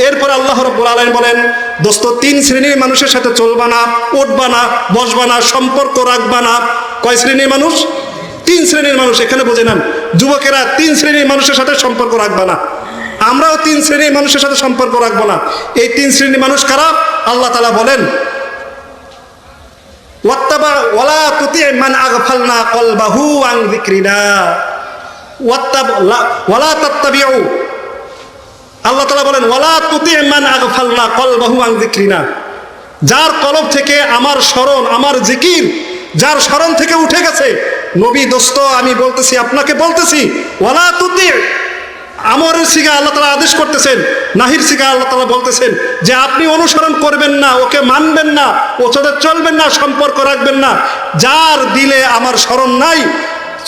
এরপরে আল্লাহ রাব্বুল আলামিন বলেন, দোস্ত 3 শ্রেণীর মানুষের সাথে চলবা না, উঠবা না, বসবা না, সম্পর্ক রাখবা না। কয় শ্রেণীর মানুষ? 3 শ্রেণীর মানুষ। এখানে বুঝে নেন যুবকেরা, 3 শ্রেণীর মানুষের সাথে সম্পর্ক রাখবা না। আমরাও 3 শ্রেণীর মানুষের সাথে সম্পর্ক রাখবো না। এই 3 শ্রেণীর মানুষ কারা? আল্লাহ তাআলা বলেন, ওয়ালা তুতি মান আগফালনা কলবাহু আন যিকরিনা ওয়ালা তাত্তাবিউ। আল্লাহ তাআলা বলেন, ওয়ালা তুতি মান আগফালনা কলবাহু আন যিকরিনা। যার কলব থেকে আমার স্মরণ, আমার জিকির, যার স্মরণ থেকে উঠে গেছে। নবী দোস্ত আমি বলতেছি, আপনাকে বলতেছি, ওয়ালা তুতি, আমরের সিগা আল্লাহ তাআলা আদেশ করতেছেন, নাহির সিগা আল্লাহ তাআলা বলতেছেন যে আপনি অনুসরণ করবেন না, ওকে মানবেন না, ওর সাথে চলবেন না, সম্পর্ক রাখবেন না। যার দিলে আমার স্মরণ নাই,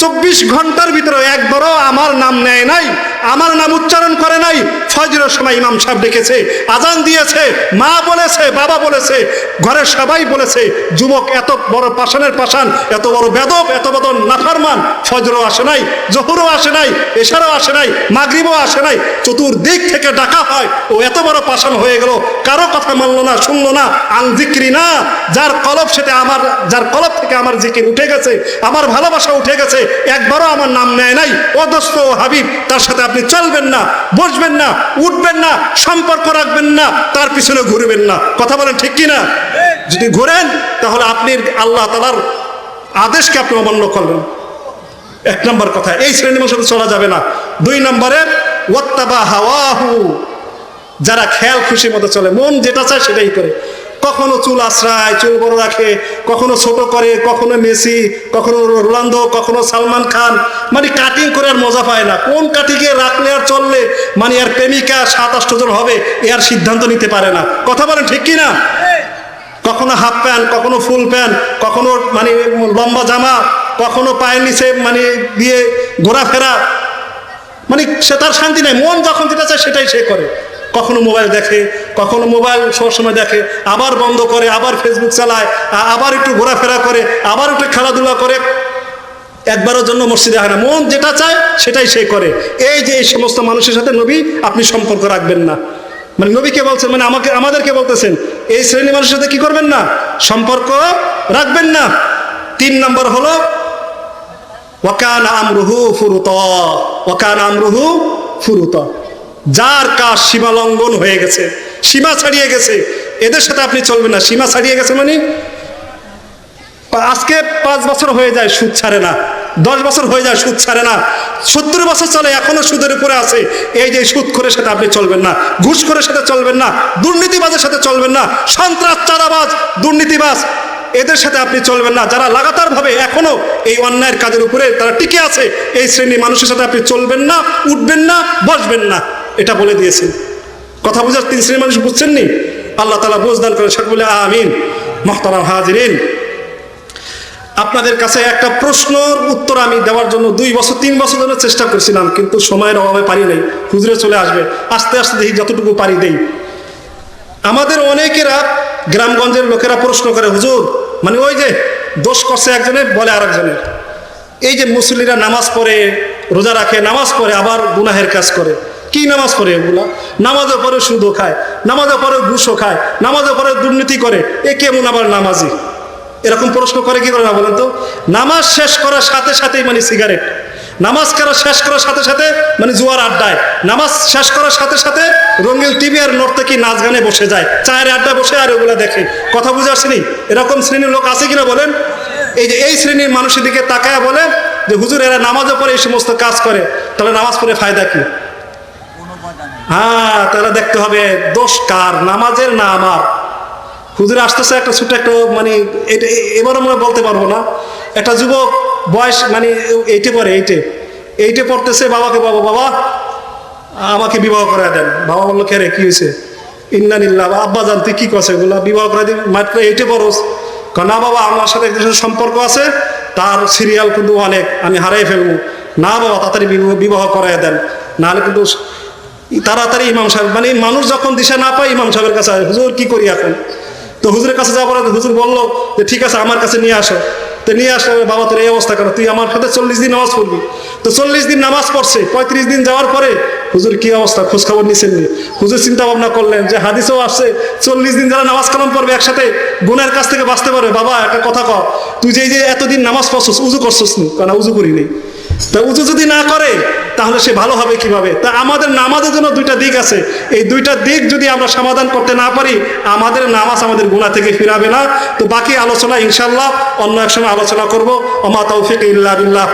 24 ঘন্টার ভিতরে একবারও আমার নাম নেয় নাই, আমার নাম উচ্চারণ করে নাই, ফজরের সময় ইমাম সাহেব ডেকেছে, আজান দিয়েছে, মা বলেছে, বাবা বলেছে, ঘরের সবাই বলেছে, যুবক এত বড় পাষাণের পাষাণ, এত বড় বেদব, এত বড় নাফরমান, ফজরও আসে নাই, জোহরও আসে নাই, এশারও আসে নাই, মাগরিবও আসে নাই, চতুর্দিক থেকে ডাকা হয়, ও এত বড় পাষাণ হয়ে গেল, কারো কথা মানলো না, শুনলো না। আন জিক্রি না, যার কলব থেকে আমার জিকির উঠে গেছে, আমার ভালোবাসা উঠে গেছে, একবারও আমার নাম নেয় নাই, ও দোস্ত, ও হাবিব, তার সাথে আপনি চলবেন না, বসবেন না, উঠবেন না, সম্পর্ক রাখবেন না, তার পিছনে ঘুরবেন না। কথা বলেন ঠিক কিনা? যদি ঘুরেন তাহলে আপনি আল্লাহ তাআলার আদেশকে আপনি অমান্য করলেন। এক নম্বর কথা, এই শ্রেণীর মানুষের সাথে চলা যাবে না। দুই নম্বরে ওয়াত্তাবা হাওয়াহু, যারা খেয়াল খুশি মতো চলে, মন যেটা চায় সেটাই করে, কখনো চুল আশ্রায়, চুল বড় রাখে, কখনো ছোট করে, কখনো মেসি, কখনো রোনালদো, কখনো সালমান খান, মানে কাটিং করে আর মজা পায় না। কোন কাটিংয়ে রাখলে আর চললে মানে আর প্রেমিকা 7-8 জন হবে এর সিদ্ধান্ত নিতে পারে না। কথা বলেন ঠিক কিনা? কখনো হাফ প্যান্ট, কখনো ফুল প্যান্ট, কখনো মানে লম্বা জামা, কখনো পায়ের নিচে মানে দিয়ে ঘোরাফেরা, মানে সে তার শান্তি নাই, মন যখন যেটা চায় সেটাই সে করে। কখনো মোবাইল দেখে, কখনো মোবাইল সবসময় দেখে, আবার বন্ধ করে, আবার ফেসবুক চালায়, আবার একটু ঘোরাফেরা করে, আবার একটু খেলাধুলা করে, একবারের জন্য মসজিদে আসে না। মন যেটা চায় সেটাই সে করে। এই যে এই সমস্ত মানুষের সাথে নবী আপনি সম্পর্ক রাখবেন না, মানে নবীকে বলছেন, মানে আমাদেরকে বলতেছেন এই শ্রেণী মানুষের সাথে কি করবেন না? সম্পর্ক রাখবেন না। 3 নম্বর হলো ওয়াকানা আমরুহু ফুরুতা, ওয়াকানা আমরুহু ফুরুতা, যার কাজ সীমা লঙ্ঘন হয়ে গেছে, সীমা ছাড়িয়ে গেছে, এদের সাথে আপনি চলবেন না। সীমা ছাড়িয়ে গেছে মানে আজকে 5 বছর হয়ে যায় সুদ ছাড়ে না, 10 বছর হয়ে যায় সুদ ছাড়ে না, 70 বছর চলে এখনো সুদের উপরে আছে। এই যে সুদখোরের সাথে আপনি চলবেন না, ঘুষখোরের সাথে চলবেন না, দুর্নীতিবাজের সাথে চলবেন না, সন্ত্রাস, চাঁদাবাজ, দুর্নীতিবাজ, এদের সাথে আপনি চলবেন না। যারা লাগাতার ভাবে এখনো এই অন্যায়ের কাজের উপরে তারা টিকে আছে, এই শ্রেণীর মানুষের সাথে আপনি চলবেন না, উঠবেন না, বসবেন না, এটা বলে দিয়েছেন। কথা বুঝার 3 শ্রেণীর মানুষ বুঝছেন নি? আল্লাহ তাআলা বুঝদান করে, সকলে আমিন। মুহতারাম হাজিরিন, আপনাদের কাছে একটা প্রশ্নের উত্তর আমি দেওয়ার জন্য 2-3 বছর ধরে চেষ্টা করছিলাম, কিন্তু সময়ের অভাবে পারি নাই। হুজুরে চলে আসবে, আস্তে আস্তে দেখি যতটুকু পারি দেই। আমাদের অনেকেরা গ্রামগঞ্জের লোকেরা প্রশ্ন করে, হুজুর মানে ওই যে দোষ করছে একজনের, বলে আরেকজনের, এই যে মুসল্লিরা নামাজ পড়ে, রোজা রাখে, নামাজ পড়ে, আবার গুনাহের কাজ করে। কি নামাজ পড়ে এগুলা? নামাজের পরে সুদও খায়, নামাজের পরে ঘুষও খায়, নামাজের পরে দুর্নীতি করে, এ কেমন আবার নামাজি? এরকম প্রশ্ন করে কি করে না বলেন তো? নামাজ শেষ করার সাথে সাথেই মানে সিগারেট, নামাজ শেষ করার সাথে সাথে মানে জুয়ার আড্ডায়, নামাজ শেষ করার সাথে সাথে রঙিন টিভি আর নর্তকী নাচ গানে বসে যায়, চায়ের আড্ডা বসে আর ওগুলা দেখে। কথা বুঝে আসেনি? এরকম শ্রেণীর লোক আছে কিনা বলেন? এই যে এই শ্রেণীর মানুষের দিকে তাকায় বলেন যে হুজুর এরা নামাজের পরে এই সমস্ত কাজ করে, তাহলে নামাজ পড়ে ফায়দা কি? হ্যাঁ, তাহলে দেখতে হবে দোষ কার, নামাজের না আমার। হুজুর আসতেছে একটা ছোট একটা মানে এবারও আমরা বলতে পারবো না, একটা যুবক বয়স মানে 8-এ পড়ে, 8-এ পড়তেছে, বাবাকে বাবা আমাকে বিবাহ করে দেন। বাবা বললো কে রে, কি হয়েছে? ইন্নালিল্লাহ, আব্বা জান তুই কি করছে এগুলা, বিবাহ করে দিন, মাত্র 8-এ পড়োস? না বাবা, আমার সাথে একজনের সম্পর্ক আছে, তার সিরিয়াল কিন্তু অনেক, আমি হারাই ফেলবো। না বাবা, তাড়াতাড়ি বিবাহ করাই দেন, নাহলে কিন্তু তাড়াতাড়ি ইমাম সাহেব, মানে মানুষ যখন দিশা না পায় ইমাম সাহেবের কাছে আসে, হুজুর কি করি এখন? তো হুজুরের কাছে যাওয়ার পরে হুজুর বললো যে ঠিক আছে আমার কাছে নিয়ে আসো। তো নিয়ে আসলে বাবা তোর এই অবস্থা কেন, তুই আমার সাথে 40 দিন নামাজ পড়বি। তো 40 দিন নামাজ পড়ছে, 35 দিন যাওয়ার পরে হুজুর কি অবস্থা, খোঁজ খবর নিছেন নি? হুজুর চিন্তা ভাবনা করলেন যে হাদিসেও আসছে 40 দিন যারা নামাজ কালাম পড়বে একসাথে গুনাহের কাছ থেকে বাঁচতে পারবে। বাবা একটা কথা কর, তুই যে এতদিন নামাজ পড়ছস, উজু করছস নি? কেন উজু করি নেই। তা উজু যদি না করে তাহলে সে ভালো হবে কিভাবে? তা আমাদের নামাজের জন্য 2টা দিক আছে, এই 2টা দিক যদি আমরা সমাধান করতে না পারি, আমাদের নামাজ আমাদের গুনাহ থেকে ফিরাবে না। তো বাকি আলোচনা ইনশাআল্লাহ অন্য এক সময় আলোচনা করব। ওমা তৌফিক ইল্লা বিল্লাহ।